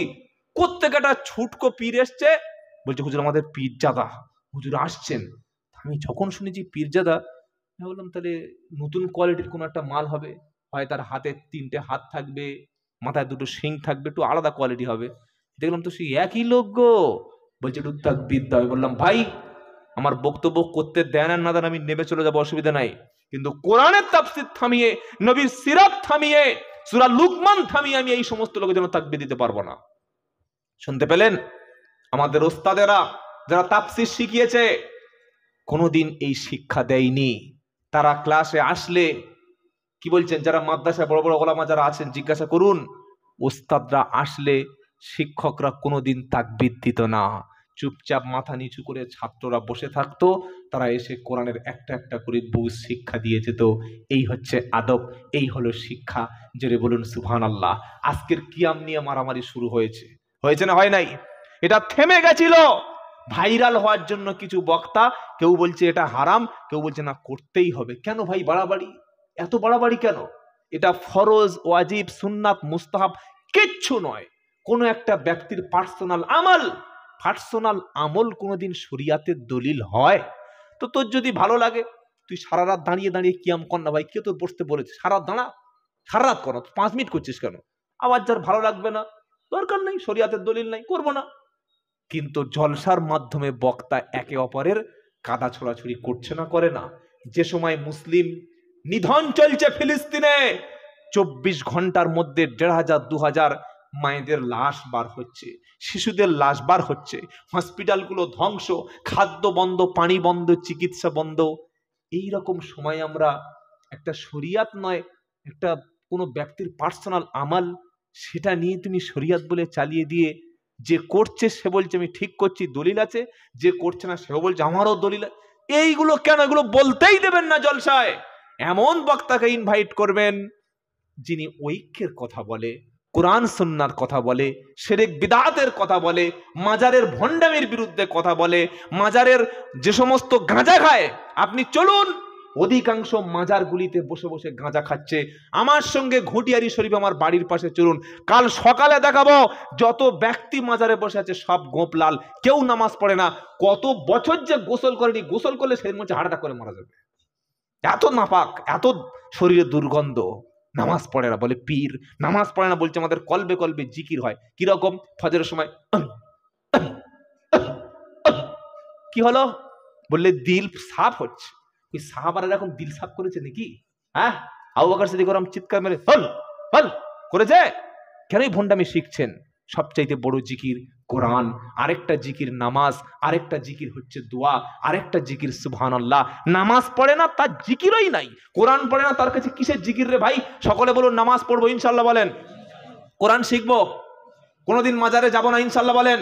কোত্থেকে একটা ছুটকো পীর এসছে, বলছে হুজুর আমাদের পীরজাদা হুজুর আসছেন। আমি যখন শুনেছি পীরজাদা, আমি বললাম তাহলে নতুন কোয়ালিটির কোন একটা মাল হবে, হয় তার হাতে 3টে হাত থাকবে, মাথায় 2টো শিং থাকবে, একটু আলাদা কোয়ালিটি হবে। দেখলাম তো সেই একই লোক গো, বলছে একটু তাকবীর দাও। আমি বললাম ভাই আমার বক্তব্য করতে দেন আর না দেন আমি নেমে চলে যাবো, অসুবিধা নাই, কিন্তু কোরআনের তাফসীর থামিয়ে, নবীর সিরাত থামিয়ে, সূরা লুকমান থামিয়ে আমি এই সমস্ত লোকের জন্য তাকবীর দিতে পারবো না। শুনতে পেলেন? আমাদের ওস্তাদেরা যারা তাফসীর শিখিয়েছে কোনোদিন এই শিক্ষা দেয়নি। তারা ক্লাসে আসলে কি বলছেন, যারা মাদ্রাসায় বড় বড় ওলামা যারা আছেন জিজ্ঞাসা করুন, ওস্তাদরা আসলে শিক্ষকরা কোনোদিন তাকবীর দিত না, চুপচাপ মাথা নিচু করে ছাত্ররা বসে থাকতো, তারা এসে কোরআনের একটা একটা করে বুঝ শিক্ষা দিয়ে যেত। এই হচ্ছে আদব, এই হলো শিক্ষা। জোরে বলুন সুবহানাল্লাহ। আজকের কিয়াম নিয়ে মারামারি শুরু হয়েছে, হয়েছে না হয় নাই? এটা থেমে গেছিল ভাইরাল হওয়ার জন্য কিছু বক্তা, কেউ বলছে এটা হারাম, কেউ বলছে না করতেই হবে। কেন ভাই বাড়াবাড়ি, এত বাড়াবাড়ি কেন? এটা ফরজ, ওয়াজিব, সুন্নাত, মুস্তাহাব কিচ্ছু নয়, কোন একটা ব্যক্তির পার্সোনাল আমল। পার্সোনাল আমল কোনোদিন শরিয়াতের দলিল হয়? তো তোর যদি ভালো লাগে তুই সারা রাত দাঁড়িয়ে দাঁড়িয়ে কিয়াম কর না ভাই, কে তোর বসতে বলেছে? সারা রাত দাঁড়া, সারা রাত কর, 5 মিনিট করছিস কেন? আবার যার ভালো লাগবে না, দরকার নেই, শরিয়াতের দলিল নাই, করবো না। কিন্তু জলসার মাধ্যমে বক্তা একে অপরের কাদা ছোড়াছুড়ি করছে না, করে না? যে সময় মুসলিম নিধন চলছে ফিলিস্তিনে, 24 ঘন্টার মধ্যে 1500-2000 মায়েদের লাশ বার হচ্ছে, শিশুদের লাশ বার হচ্ছে, হসপিটালগুলো ধ্বংস, খাদ্য বন্ধ, পানি বন্ধ, চিকিৎসা বন্ধ। এই রকম সময় আমরা একটা শরিয়াত নয়, একটা কোনো ব্যক্তির পার্সোনাল আমাল, সেটা নিয়ে তুমি শরিয়াত বলে চালিয়ে দিয়ে, যে করছে সে বলছে আমি ঠিক করছি, দলিল আছে, যে করছে না সেও বলছে আমারও দলিল আছে। এইগুলো কেন? এগুলো বলতেই দেবেন না জলসায়। এমন বক্তাকে ইনভাইট করবেন যিনি ঐক্যের কথা বলে, কোরআন সুন্নাহর কথা বলে, শিরক বিদআতের কথা বলে, মাজারের ভণ্ডামির বিরুদ্ধে কথা বলে, মাজারের যে সমস্ত গাঁজা খায়, আপনি চলুন অধিকাংশ মাজারগুলিতে বসে বসে গাঁজা খাচ্ছে। আমার সঙ্গে ঘটিয়ারি শরীফ আমার বাড়ির পাশে চলুন, কাল সকালে দেখাবো যত ব্যক্তি মাজারে বসে আছে সব গোপ লাল, কেউ নামাজ পড়ে না। কত বছর যে গোসল করেনি, গোসল করলে সেই মধ্যে হার্ট অ্যাটাক করে মারা যাবে, এত নাপাক, এত শরীরে দুর্গন্ধ। নামাজ পড়ে না বলে পীর, নামাজ পড়ে না বলছে আমাদের কলবে কলবে জিকির হয়। কিরকম? ফজরের সময় কি হলো বললে দিল সাফ হচ্ছে। ওই সাহাবারা এরকম দিল সাফ করেছে নাকি? হ্যাঁ, আবু বকর সিদ্দিক ওরকম চিৎকার মেরে হল হল করেছে? কেনই ভণ্ডামি শিখছেন? সবচাইতে বড় জিকির কোরআন, আরেকটা জিকির নামাজ, আরেকটা জিকির হচ্ছে দোয়া, আরেকটা জিকির সুবহানাল্লাহ। নামাজ পড়ে না তার জিকিরই নাই, কোরআন পড়ে না তার কাছে কিসের জিকির রে ভাই? সকলে বলুন নামাজ পড়বো ইনশাআল্লাহ বলেন, কোরআন শিখবো, কোনোদিন মাজারে যাব না ইনশাআল্লাহ বলেন।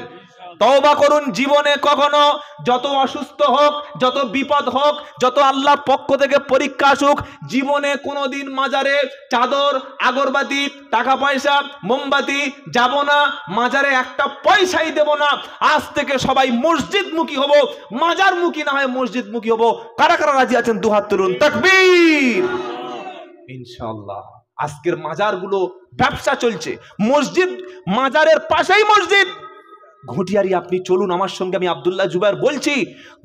তওবা করুন জীবনে কখনো যত অসুস্থ হোক, যত বিপদ হোক, যত আল্লাহর পক্ষ থেকে পরীক্ষা আসুক, জীবনে কোনোদিন মাজারে চাদর, আগরবাতি, টাকা পয়সা, মোমবাতি যাব না, মাজারে একটা পয়সাই দেব না। আজ থেকে সবাই মসজিদমুখী হব, মাজারমুখী না হয় মসজিদমুখী হব। কারা কারা রাজি আছেন দুহাত তুলুন, তাকবীর। ইনশাআল্লাহ আজকের মাজারগুলো ব্যবসা চলছে, মসজিদ মাজারের পাশেই মসজিদ। ঘটিয়ারি আপনি চলুন আমার সঙ্গে, আমি আব্দুল্লাহ জুবায়ের বলছি,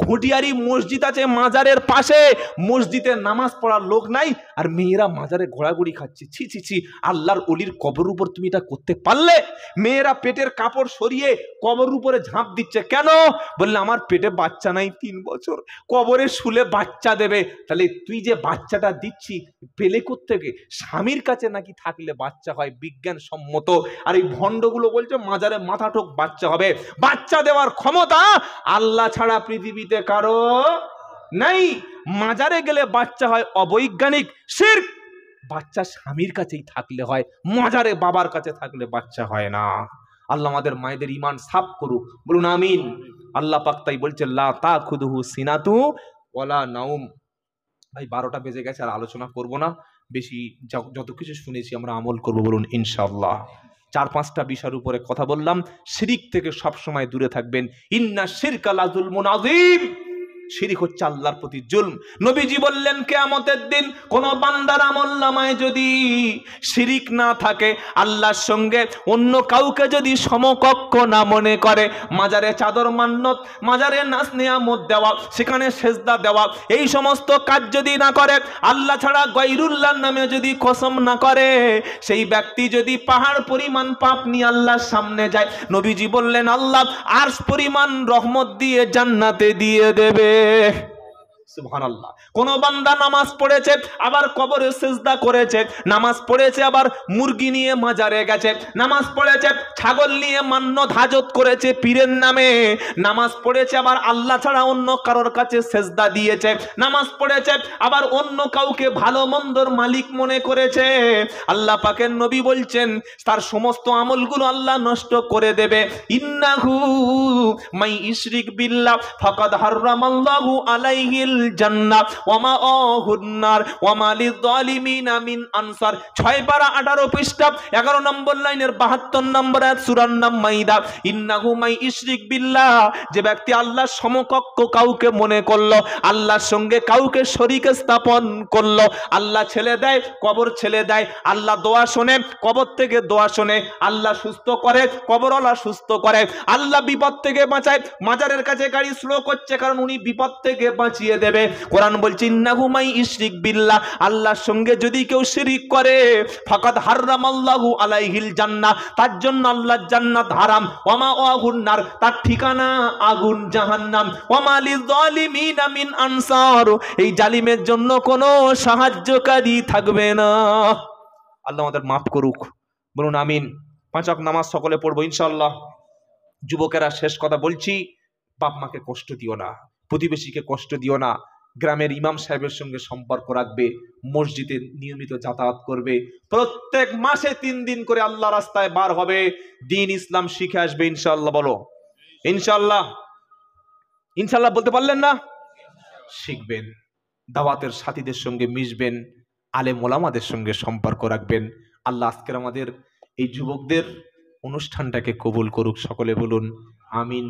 ঘটিয়ারি মসজিদ আছে মাজারের পাশে, মসজিদে নামাজ পড়ার লোক নাই, আর মেয়েরা মাজারে ঘোরাঘুরি খাচ্ছে। ছি ছি ছি, আল্লাহর ওলির কবরের উপর তুমি এটা করতে পারলে? মেয়েরা পেটের কাপড় সরিয়ে কবরের উপরে ঝাঁপ দিচ্ছে, কেন? বললে আমার পেটে বাচ্চা নাই, 3 বছর, কবরে শুলে বাচ্চা দেবে। তাহলে তুই যে বাচ্চাটা দিচ্ছি পেলে কোত্থেকে? স্বামীর কাছে নাকি থাকলে বাচ্চা হয়, বিজ্ঞান সম্মত। আর এই ভণ্ডগুলো বলছে মাজারে মাথা ঠোক বাচ্চা হবে। বাচ্চা দেওয়ার ক্ষমতা আল্লাহ ছাড়া পৃথিবীতে কারো নাই। মাজারে গেলে বাচ্চা হয় অবৈজ্ঞানিক, শিরক। বাচ্চা স্বামীর কাছেই থাকলে হয়, মাজারে বাবার কাছে থাকলে বাচ্চা হয় না। আল্লাহ আমাদের মায়েদের ঈমান সাফ করুক, বলুন আমিন। আল্লাহ পাক তাই বলছে লা তাখুযুহু সিনাতু ওয়ালা নাউম। ভাই 12টা বেজে গেছে, আর আলোচনা করব না বেশি, যত কিছু শুনেছি আমরা আমল করব, বলুন ইনশাআল্লাহ। 4-5টা বিষয়ের উপরে কথা বললাম। শিরিক থেকে সব সময় দূরে থাকবেন। ইন্না শিরকা লাযুলমুন আযীম। শিরিক হচ্ছে আল্লাহর প্রতি জুলম। নবীজি বললেন কিয়ামতের দিন কোন বান্দার আমলনামায় যদি শিরিক না থাকে, আল্লাহর সঙ্গে অন্য কাউকে যদি সমকক্ষ না মনে করে, মাজারে চাদর মান্নত, মাজারে নাজ নিয়ামত দেওয়া, সেখানে সেজদা দেওয়া, এই সমস্ত কাজ যদি না করে, আল্লাহ ছাড়া গায়রুল্লাহর নামে যদি কসম না করে, সেই ব্যক্তি যদি পাহাড় পরিমাণ পাপ নিয়ে আল্লাহর সামনে যায়, নবীজি বললেন আল্লাহ আরশ পরিমাণ রহমত দিয়ে জান্নাতে দিয়ে দেবে। সুবহানাল্লাহ। কোন বান্দা নামাজ পড়েছে আবার কবরে সিজদা করেছে, নামাজ পড়েছে আবার মুরগি নিয়ে মাজারে গেছে, নামাজ পড়েছে ছাগল নিয়ে মান্যত হাজত করেছে পীরের নামে, নামাজ পড়েছে আবার আল্লাহ ছাড়া অন্য কারোর কাছে সিজদা দিয়েছে, নামাজ পড়েছে আবার অন্য কাউকে ভালো মন্দর মালিক মনে করেছে, আল্লাহ পাকের নবী বলছেন তার সমস্ত আমলগুলো আল্লাহ নষ্ট করে দেবে। ইন্নাহু মাই ইশরিক বিল্লাহ ফাকাদ হারামাল্লাহু আলাইহিল জান্নাহ ওয়া মাআহুন নার ওয়া মা লিয-যালিমিনা মিন আনসার। 6 পারা 18 পৃষ্ঠা 11 নম্বর লাইনের 72 নম্বর আয়াত সূরার নাম মাইদা। ইন্নাহু মাই ইশরিক বিল্লাহ, যে ব্যক্তি আল্লাহর সমকক্ষ কাউকে মনে করলো, আল্লাহর সঙ্গে কাউকে শরীক স্থাপন করলো, আল্লাহ ছেলে দেয় কবর ছেলে দেয়, আল্লাহ দোয়া শোনে কবর থেকে দোয়া শোনে, আল্লাহ সুস্থ করে কবরওয়ালা সুস্থ করে, আল্লাহ বিপদ থেকে বাঁচায়, মাজারের কাছে গাড়ি স্লো করছে কারণ উনি বিপদ থেকে বাঁচিয়ে দেবে। কোরআন বলছে ইন্নাহু মাই ইশরিক বিল্লাহ, আল্লাহর সঙ্গে যদি কেউ শিরিক করে, ফাকাদ হারামাল্লাহু আলাইহিল জান্নাহ, তার জন্য আল্লাহর জান্নাত হারাম, ওয়া মাআহুন নার, তার ঠিকানা আগুন জাহান্নাম, ওয়া মা লিয-যালিমিনা মিন আনসার, এই জালিমের জন্য কোনো সাহায্যকারী থাকবে না। আল্লাহ আমাদের মাফ করুক, বলুন আমিন। 5 ওয়াক্ত নামাজ সকলে পড়বো ইনশাআল্লাহ। যুবকেরা শেষ কথা বলছি, বাপ মাকে কষ্ট দিও না, প্রতিবেশীকে কষ্ট দিও না, গ্রামের ইমাম সাহেবের সঙ্গে সম্পর্ক রাখবে, মসজিদে নিয়মিত যাতায়াত করবে, প্রত্যেক মাসে 3 দিন করে আল্লাহ রাস্তায় বার হবে, দ্বীন ইসলাম শিখে আসবে ইনশাআল্লাহ। বলো ইনশাআল্লাহ। ইনশাআল্লাহ বলতে পারলেন না? শিখবেন, দাওয়াতের সাথীদের সঙ্গে মিশবেন, আলেম ওলামাদের সঙ্গে সম্পর্ক রাখবেন। আল্লাহ আজকের আমাদের এই যুবকদের অনুষ্ঠানটাকে কবুল করুক, সকলে বলুন আমিন।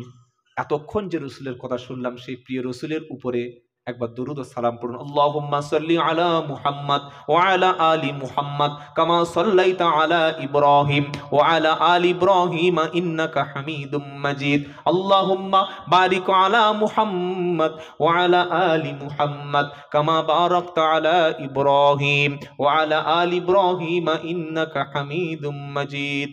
এতক্ষণ যে রসুলের কথা শুনলাম, সেই প্রিয় রসুলের উপরে একবার দুরূদ ও সালাম পড়ুন। আল্লাহুম্মা সাল্লি আলা মুহাম্মাদ ওয়া আলা আলি মুহাম্মাদ কামা সাল্লাইতা আলা ইব্রাহিম ওয়া আলা আলি ইব্রাহিম ইন্নাকা হামিদুম মাজিদ। আল্লাহুম্মা বারিক আলা মুহাম্মাদ ওয়া আলা আলি মুহাম্মাদ কামা বারাকতা আলা ইব্রাহিম ওয়া আলা আলি ইব্রাহিম ইন্নাকা হামিদুম মাজিদ।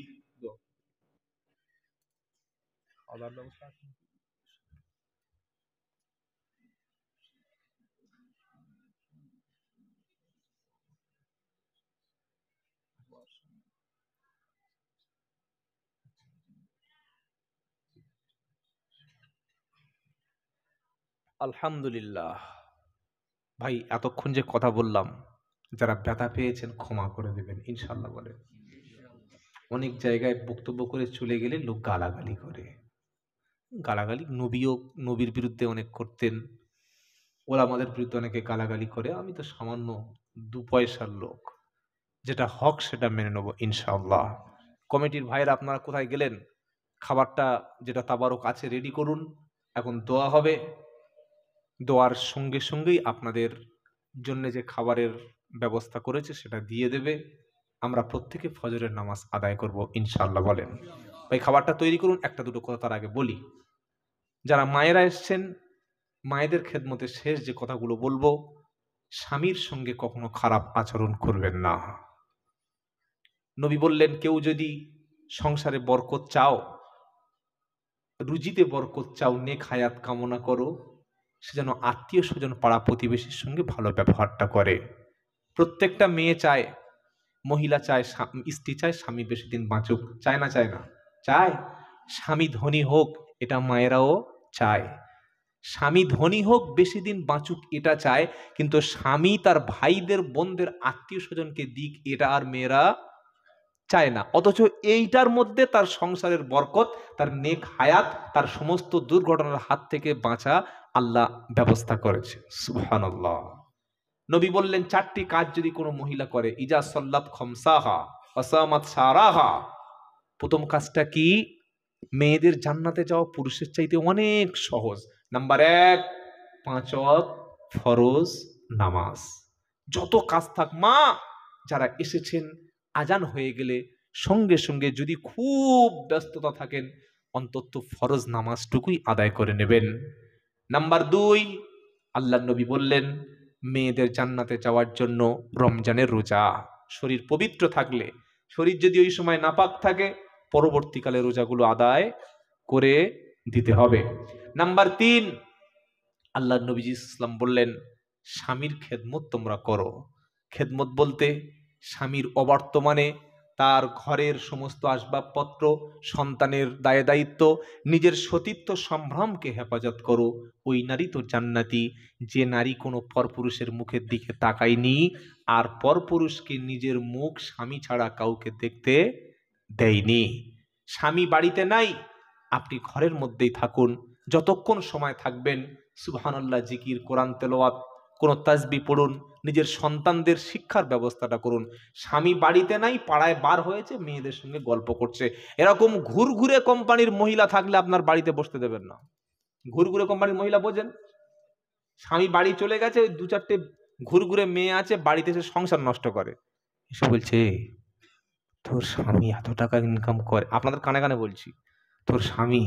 আলহামদুলিল্লাহ। ভাই এতক্ষণ যে কথা বললাম, যারা ব্যথা পেয়েছেন ক্ষমা করে দেবেন ইনশাআল্লাহ বলেন। অনেক জায়গায় বক্তব্য করে চলে গেলে লোক গালাগালি করে, গালাগালি নবীর বিরুদ্ধে অনেক করতেন, ওরা আমাদের বিরুদ্ধে অনেকে গালাগালি করে। আমি তো সামান্য 2 পয়সার লোক, যেটা হক সেটা মেনে নেবো ইনশাআল্লাহ। কমিটির ভাইরা আপনারা কোথায় গেলেন? খাবারটা যেটা তাবারক আছে রেডি করুন, এখন দোয়া হবে। দোয়ার সঙ্গে সঙ্গেই আপনাদের জন্য যে খাবারের ব্যবস্থা করেছে সেটা দিয়ে দেবে। আমরা প্রত্যেকে ফজরের নামাজ আদায় করব ইনশাআল্লাহ বলেন। ভাই খাবারটা তৈরি করুন। একটা দুটো কথা তার আগে বলি, যারা মায়েরা এসছেন, মায়েদের খেদমতে শেষ যে কথাগুলো বলবো, স্বামীর সঙ্গে কখনো খারাপ আচরণ করবেন না। নবী বললেন, কেউ যদি সংসারে বরকত চাও, রুজিতে বরকত চাও, নেক হায়াত কামনা করো, সে যেন আত্মীয় স্বজন পাড়া প্রতিবেশীর সঙ্গে ভালো ব্যবহারটা করে। প্রত্যেকটা মেয়ে চায়, মহিলা চায়, স্ত্রী চায় স্বামী বেশি দিন বাঁচুক, চায় না? চায় না? চায়। স্বামী ধনী হোক, এটা মায়েরাও চায়। স্বামী ধনী হোক, বেশি দিন বাঁচুক, এটা চায়। কিন্তু স্বামী তার ভাইদের বোনদের আত্মীয় স্বজনকে দিক, এটা আর মেয়েরা চায় না। অথচ এইটার মধ্যে তার সংসারের বরকত, তার নেক হায়াত, তার সমস্ত দুর্ঘটনার হাত থেকে বাঁচা আল্লাহ ব্যবস্থা করেছে। সুবহানাল্লাহ। নবী বললেন, 4টি কাজ যদি কোনো মহিলা করে, ইজা সাল্লাত খামসাহা ওয়া সামাত শারাহা। প্রথম কাজটা কি? মেয়েদের জান্নাতে যাওয়া পুরুষের চাইতে অনেক সহজ। নাম্বার 1, 5 ওয়াক্ত ফরজ নামাজ। যত কাজ থাক, মা যারা এসেছেন, আজান হয়ে গেলে সঙ্গে সঙ্গে যদি খুব ব্যস্ততা থাকেন, অন্তত ফরজ নামাজটুকুই আদায় করে নেবেন। নাম্বার 2, আল্লাহ নবী বললেন, মেয়েদের জান্নাতে যাওয়ার জন্য রমজানের রোজা। শরীর পবিত্র থাকলে, শরীর যদি ওই সময় নাপাক থাকে, পরবর্তীকালে রোজাগুলো আদায় করে দিতে হবে। নাম্বার 3, আল্লাহ নবী ইসলাম বললেন, স্বামীর খেদমত তোমরা করো। খেদমত বলতে স্বামীর অবর্তমানে তার ঘরের সমস্ত আসবাবপত্র, সন্তানের দায় দায়িত্ব, নিজের সতীত্ব সম্ভ্রমকে হেফাজত করো। ওই নারী তো জান্নাতি, যে নারী কোনো পরপুরুষের মুখের দিকে তাকায়নি, আর পরপুরুষকে নিজের মুখ স্বামী ছাড়া কাউকে দেখতে দেয়নি। স্বামী বাড়িতে নাই, আপনি ঘরের মধ্যেই থাকুন। যতক্ষণ সময় থাকবেন সুবহানাল্লাহ জিকির, কোরআন তেলাওয়াত, কোন তাসবিহ পড়ুন, নিজের সন্তানদের শিক্ষার ব্যবস্থাটা করুন। স্বামী বাড়িতে নাই, পাড়ায় বার হয়েছে, মেয়েদের সঙ্গে গল্প করছে, এরকম ঘুরঘুরে কোম্পানির মহিলা থাকলে আপনার বাড়িতে বসতে দেবেন না। ঘুরঘুরে কোম্পানির মহিলা বোঝেন? স্বামী বাড়ি চলে গেছে, 2-4টে ঘুরঘুরে মেয়ে আছে, বাড়িতে এসে সংসার নষ্ট করে। এসে বলছে, তোর স্বামী এত টাকা ইনকাম করে, আপনাদের কানে কানে বলছি, তোর স্বামী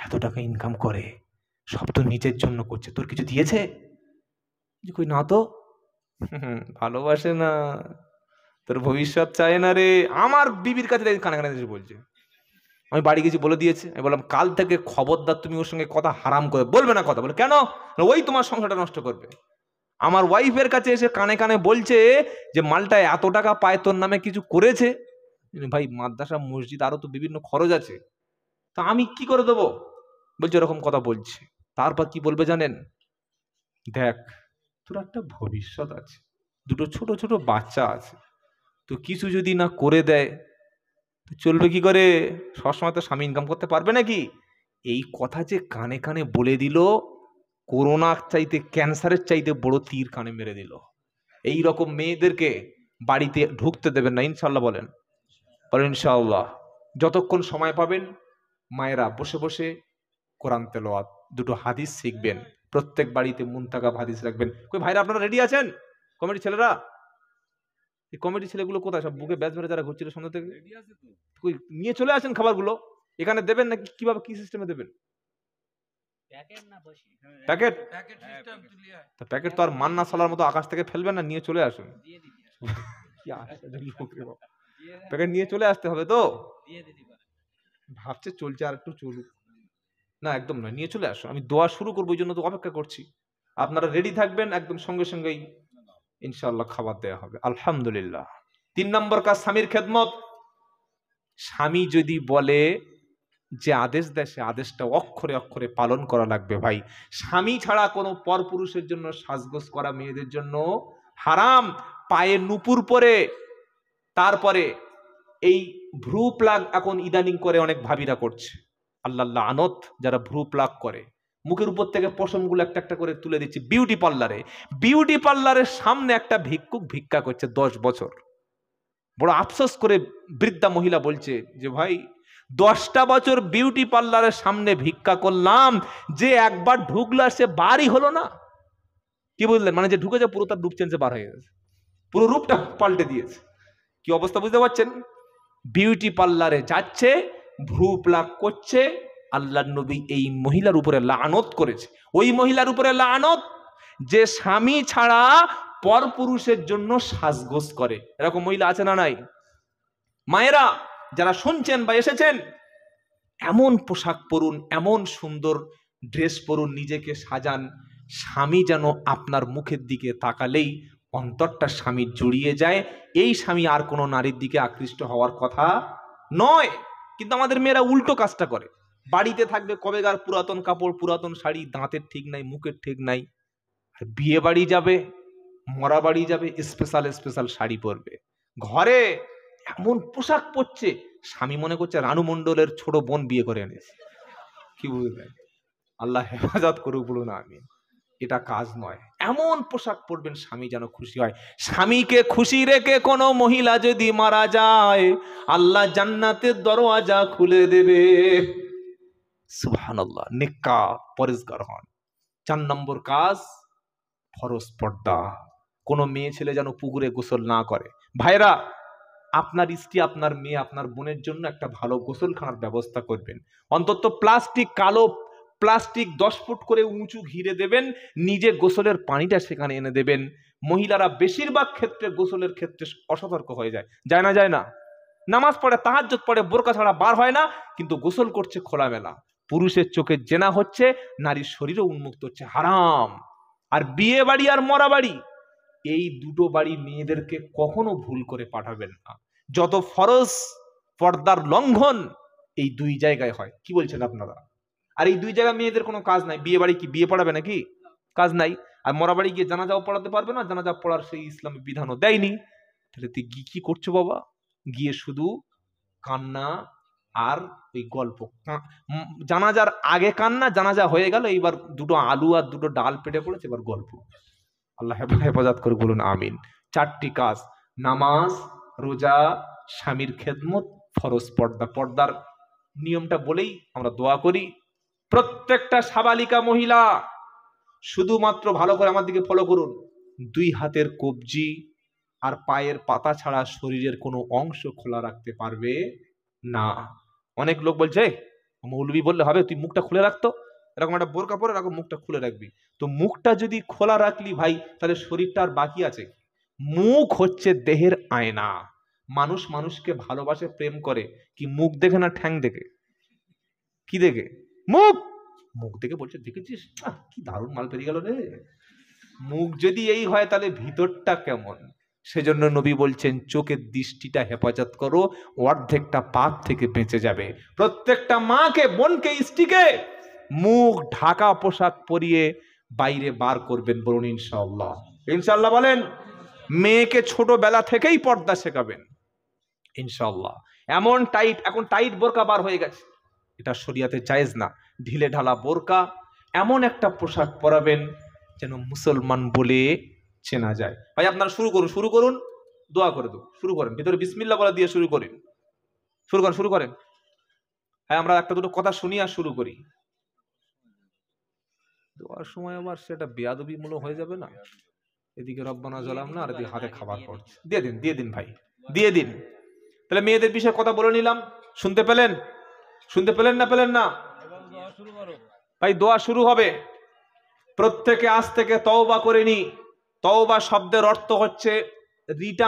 এত টাকা ইনকাম করে, সব তো নিজের জন্য করছে, তোর কিছু দিয়েছে? কই না তো। ভালোবাসে না, তোর ভবিষ্যৎ চায় না রে। আমার বিবির কাছে কানে কানে এসে বলছে। আমি বাড়ি গেছি, বলে দিয়েছে। আমি বললাম, কাল থেকে খবরদার তুমি ওর সঙ্গে কথা হারাম করে বলবে না। কথা বলে, কেন? ওই তোমার সংসারটা নষ্ট করবে। আমার ওয়াইফের কাছে এসে কানে কানে বলছে যে মালটা এত টাকা পায়, তোর নামে কিছু করেছে। ভাই মাদ্রাসা মসজিদ আরো তো বিভিন্ন খরচ আছে, তা আমি কি করে দেবো? বলছে এরকম কথা বলছে। তারপর কি বলবে জানেন? দেখ, তোর একটা ভবিষ্যৎ আছে, 2টো ছোট ছোট বাচ্চা আছে, তো কিছু যদি না করে দেয় তো চলবে কি করে? সবসময় তো স্বামী ইনকাম করতে পারবে নাকি? এই কথা যে কানে কানে বলে দিল, করোনার চাইতে, ক্যান্সারের চাইতে বড় তীর কানে মেরে দিল। এই রকম মেয়েদেরকে বাড়িতে ঢুকতে দেবেন না ইনশাল্লাহ বলেন। বলেন ইনশাআল্লাহ। যতক্ষণ সময় পাবেন মায়েরা বসে বসে কোরআন তেলাওয়াত, 2টো হাদিস শিখবেন। প্রত্যেক বাড়িতে মুনতাকাব হাদিস রাখবেন। কই ভাইরা আপনারা রেডি আছেন? কমিটি ছেলেরা, এই কমিটি ছেলেগুলো কোথায়? সব বুকে ব্যাচ মেরে যারা ঘুরছিল সন্ধ্যা থেকে, কই নিয়ে চলে আসেন খাবারগুলো। এখানে দেবেন নাকি কিভাবে, কি সিস্টেমে দেবেন? প্যাকেট? প্যাকেট তো আর মান্না সালার মতো আকাশ থেকে ফেলবেন না, নিয়ে চলে আসুন। প্যাকেট নিয়ে চলে আসতে হবে তো? ভাবছে চলছে, আর একটু চলুক না, একদম নয়, নিয়ে চলে আসো। আমি দোয়া শুরু করবো, ওই জন্য তো অপেক্ষা করছি। আপনারা রেডি থাকবেন, একদম সঙ্গে সঙ্গেই ইনশাআল্লাহ খাবার দেওয়া হবে। আলহামদুলিল্লাহ। 3 নম্বর কাজ স্বামীর খেদমত। স্বামী যদি বলে যে আদেশ দেয়, সে আদেশটা অক্ষরে অক্ষরে পালন করা লাগবে ভাই। স্বামী ছাড়া কোনো পরপুরুষের জন্য সাজগোজ করা মেয়েদের জন্য হারাম। পায়ে নুপুর পরে, তারপরে এই ভ্রু প্লাগ এখন ইদানিং করে অনেক ভাবিরা করছে, আল্লাহ লানত যারা ভ্রু প্লাগ করে, মুখের উপর থেকে পশমগুলো একটা একটা করে তুলে দিচ্ছে বিউটি পার্লারে। বিউটি পার্লারের সামনে একটা ভিক্ষুক ভিক্ষা করছে 10 বছর। বড় আফসোস করে বৃদ্ধা মহিলা বলছে যে ভাই 10টা বছর বিউটি পার্লারের সামনে ভিক্ষা করলাম, যে একবার ঢুকলো সে বাড়ি হলো না। কি বুঝলেন? মানে যে ঢুকেছে পুরো তার রূপ চেঞ্জে বার হয়ে গেছে, পুরো রূপটা পাল্টে দিয়েছে। কি অবস্থা বুঝতে পারছেন? বিউটি পার্লারে যাচ্ছে, ভ্রু প্লাগ করছে। আল্লাহর নবী এই মহিলার উপরে লানত করেছে। ওই মহিলার উপরে লানত যে স্বামী ছাড়া পরপুরুষের জন্য সাজগোজ করে। এরকম মহিলা আছে না নাই? মায়েরা যারা শুনছেন বা এসেছেন, এমন পোশাক পরুন, এমন সুন্দর ড্রেস পরুন, নিজেকে সাজান, স্বামী যেন আপনার মুখের দিকে তাকালেই অন্তরটা স্বামীর জড়িয়ে যায়। এই স্বামী আর কোনো নারীর দিকে আকৃষ্ট হওয়ার কথা নয়। কিন্তু আমাদের মেয়েরা উল্টো কাজটা করে। বাড়িতে থাকবে কবেকার পুরাতন কাপড়, পুরাতন শাড়ি, দাঁতের ঠিক নাই, মুখের ঠিক নাই। আর বিয়ে বাড়ি যাবে, মরা বাড়ি যাবে, স্পেশাল স্পেশাল শাড়ি পরবে। ঘরে এমন পোশাক পরছে, স্বামী মনে করছে রানু মণ্ডলের ছোট বোন বিয়ে করে এনেছে। কি বুঝলেন? আল্লাহ হেফাজত করুক, বলুন আমিন। এটা কাজ নয়। এমন পোশাক পরবেন স্বামী যেন খুশি হয়। স্বামীকে খুশি রেখে কোনো মহিলা যদি মারা যায়, আল্লাহ জান্নাতের দরওয়াজা খুলে দেবে। সুবহানাল্লাহ। নেকা পরেজগার হন। 4 নম্বর কাজ ফরজ পর্দা। কোনো মেয়ে ছেলে যেন পুকুরে গোসল না করে। ভাইরা, আপনার স্ত্রী, আপনার মেয়ে, আপনার বোনের জন্য একটা ভালো গোসলখানার ব্যবস্থা করবেন। অন্তত প্লাস্টিক, কালো প্লাস্টিক 10 ফুট করে উঁচু ঘিরে দেবেন, নিজে গোসলের পানিটা সেখানে এনে দেবেন। মহিলারা বেশিরভাগ ক্ষেত্রে গোসলের ক্ষেত্রে অসতর্ক হয়ে যায়। যায় না? যায় না? নামাজ পড়ে, তাহাজ্জুদ পড়ে, বোরকা ছাড়া বার হয় না, কিন্তু গোসল করছে খোলামেলা। পুরুষের চোখে জেনা হচ্ছে, নারীর শরীরও উন্মুক্ত হচ্ছে, হারাম। আর বিয়ে বাড়ি আর মরা বাড়ি, এই দুটো বাড়ি মেয়েদেরকে কখনো ভুল করে পাঠাবেন না। যত ফরজ পর্দার লঙ্ঘন এই 2 জায়গায় হয়। কি বলছেন আপনারা? আর এই 2 জায়গায় মেয়েদের কোনো কাজ নাই। বিয়ে বাড়ি কি বিয়ে পড়াবে নাকি? কাজ নাই। আর মরা বাড়ি গিয়ে জানাজাও পড়াতে পারবে না, জানাজা পড়ার সেই ইসলামী বিধানও দেয়নি। তাহলে তুই কি করছো বাবা? গিয়ে শুধু কান্না আর ওই গল্প। জানাজার আগে কান্না, জানাজা হয়ে গেল, এইবার 2টো আলু আর 2টো ডাল পেটে পড়েছে, এবার গল্প। আল্লাহ হেফাজত করে, বলুন আমিন। 4টি কাজ: নামাজ, রোজা, স্বামীর খেদমত, ফরজ পর্দা। পর্দার নিয়মটা বলেই আমরা দোয়া করি। প্রত্যেকটা সাবালিকা মহিলা শুধুমাত্র ভালো করে আমার দিকে ফলো করুন, 2 হাতের কবজি আর পায়ের পাতা ছাড়া শরীরের কোনো অংশ খোলা রাখতে পারবে না। অনেক লোক বলছে মৌলবি বললে হবে, তুই মুখটা খুলে রাখতো, এরকম একটা বোরকা পরে এরকম মুখটা খুলে রাখবি। তো মুখটা যদি খোলা রাখলি ভাই, তাহলে শরীরটা আর বাকি আছে? মুখ হচ্ছে দেহের আয়না। মানুষ মানুষকে ভালোবাসে, প্রেম করে কি মুখ দেখে না ঠ্যাং দেখে? কি দেখে? মুখ। মুখ দেখে বলছে দেখেছিস কি দারুণ মাল পেরিয়ে গেল রে। মুখ যদি এই হয় তাহলে ভিতরটা কেমন? সেজন্য নবী বলছেন চোখের দৃষ্টিটা হেফাজত করো, অর্ধেকটা পাপ থেকে বেঁচে যাবে। প্রত্যেকটা মাকে, বোনকে, স্ত্রীকে মুখ ঢাকা পোশাক পরিয়ে বাইরে বার করবেন, বলুন ইনশাআল্লাহ। ইনশাআল্লাহ বলেন। মেয়েকে ছোটবেলা থেকেই পর্দা শেখাবেন ইনশাআল্লাহ। এমন টাইট, এখন টাইট বোরকা বার হয়ে গেছে, এটা শরিয়াতে জায়েজ না। ঢিলে ঢালা বোরকা, এমন একটা পোশাক পরাবেন যেন মুসলমান বলে চেনা যায়। ভাই আপনারা শুরু করুন, দোয়া করে দেবো। শুরু করেন, ভিতরে বিসমিল্লাহ বলা দিয়ে শুরু করেন। শুরু করেন। হ্যাঁ, আমরা একটা দুটো কথা শুনি আর শুরু করি। দোয়ার সময় আবার সেটা বেয়াদবিমূলক হয়ে যাবে না? এদিকে রব্বানা জালামনা আর এদিকে হাতে খাবার পড়ছে। দিয়ে দিন ভাই, দিয়ে দিন। তাহলে মেয়েদের বিষয়ে কথা বলে নিলাম, শুনতে পেলেন? শুনতে পেলেন না পেলেন না? ভাই দোয়া শুরু হবে। প্রত্যেকে আজ থেকে তওবা করে নি। তওবা শব্দের অর্থ হচ্ছে রিটার্ন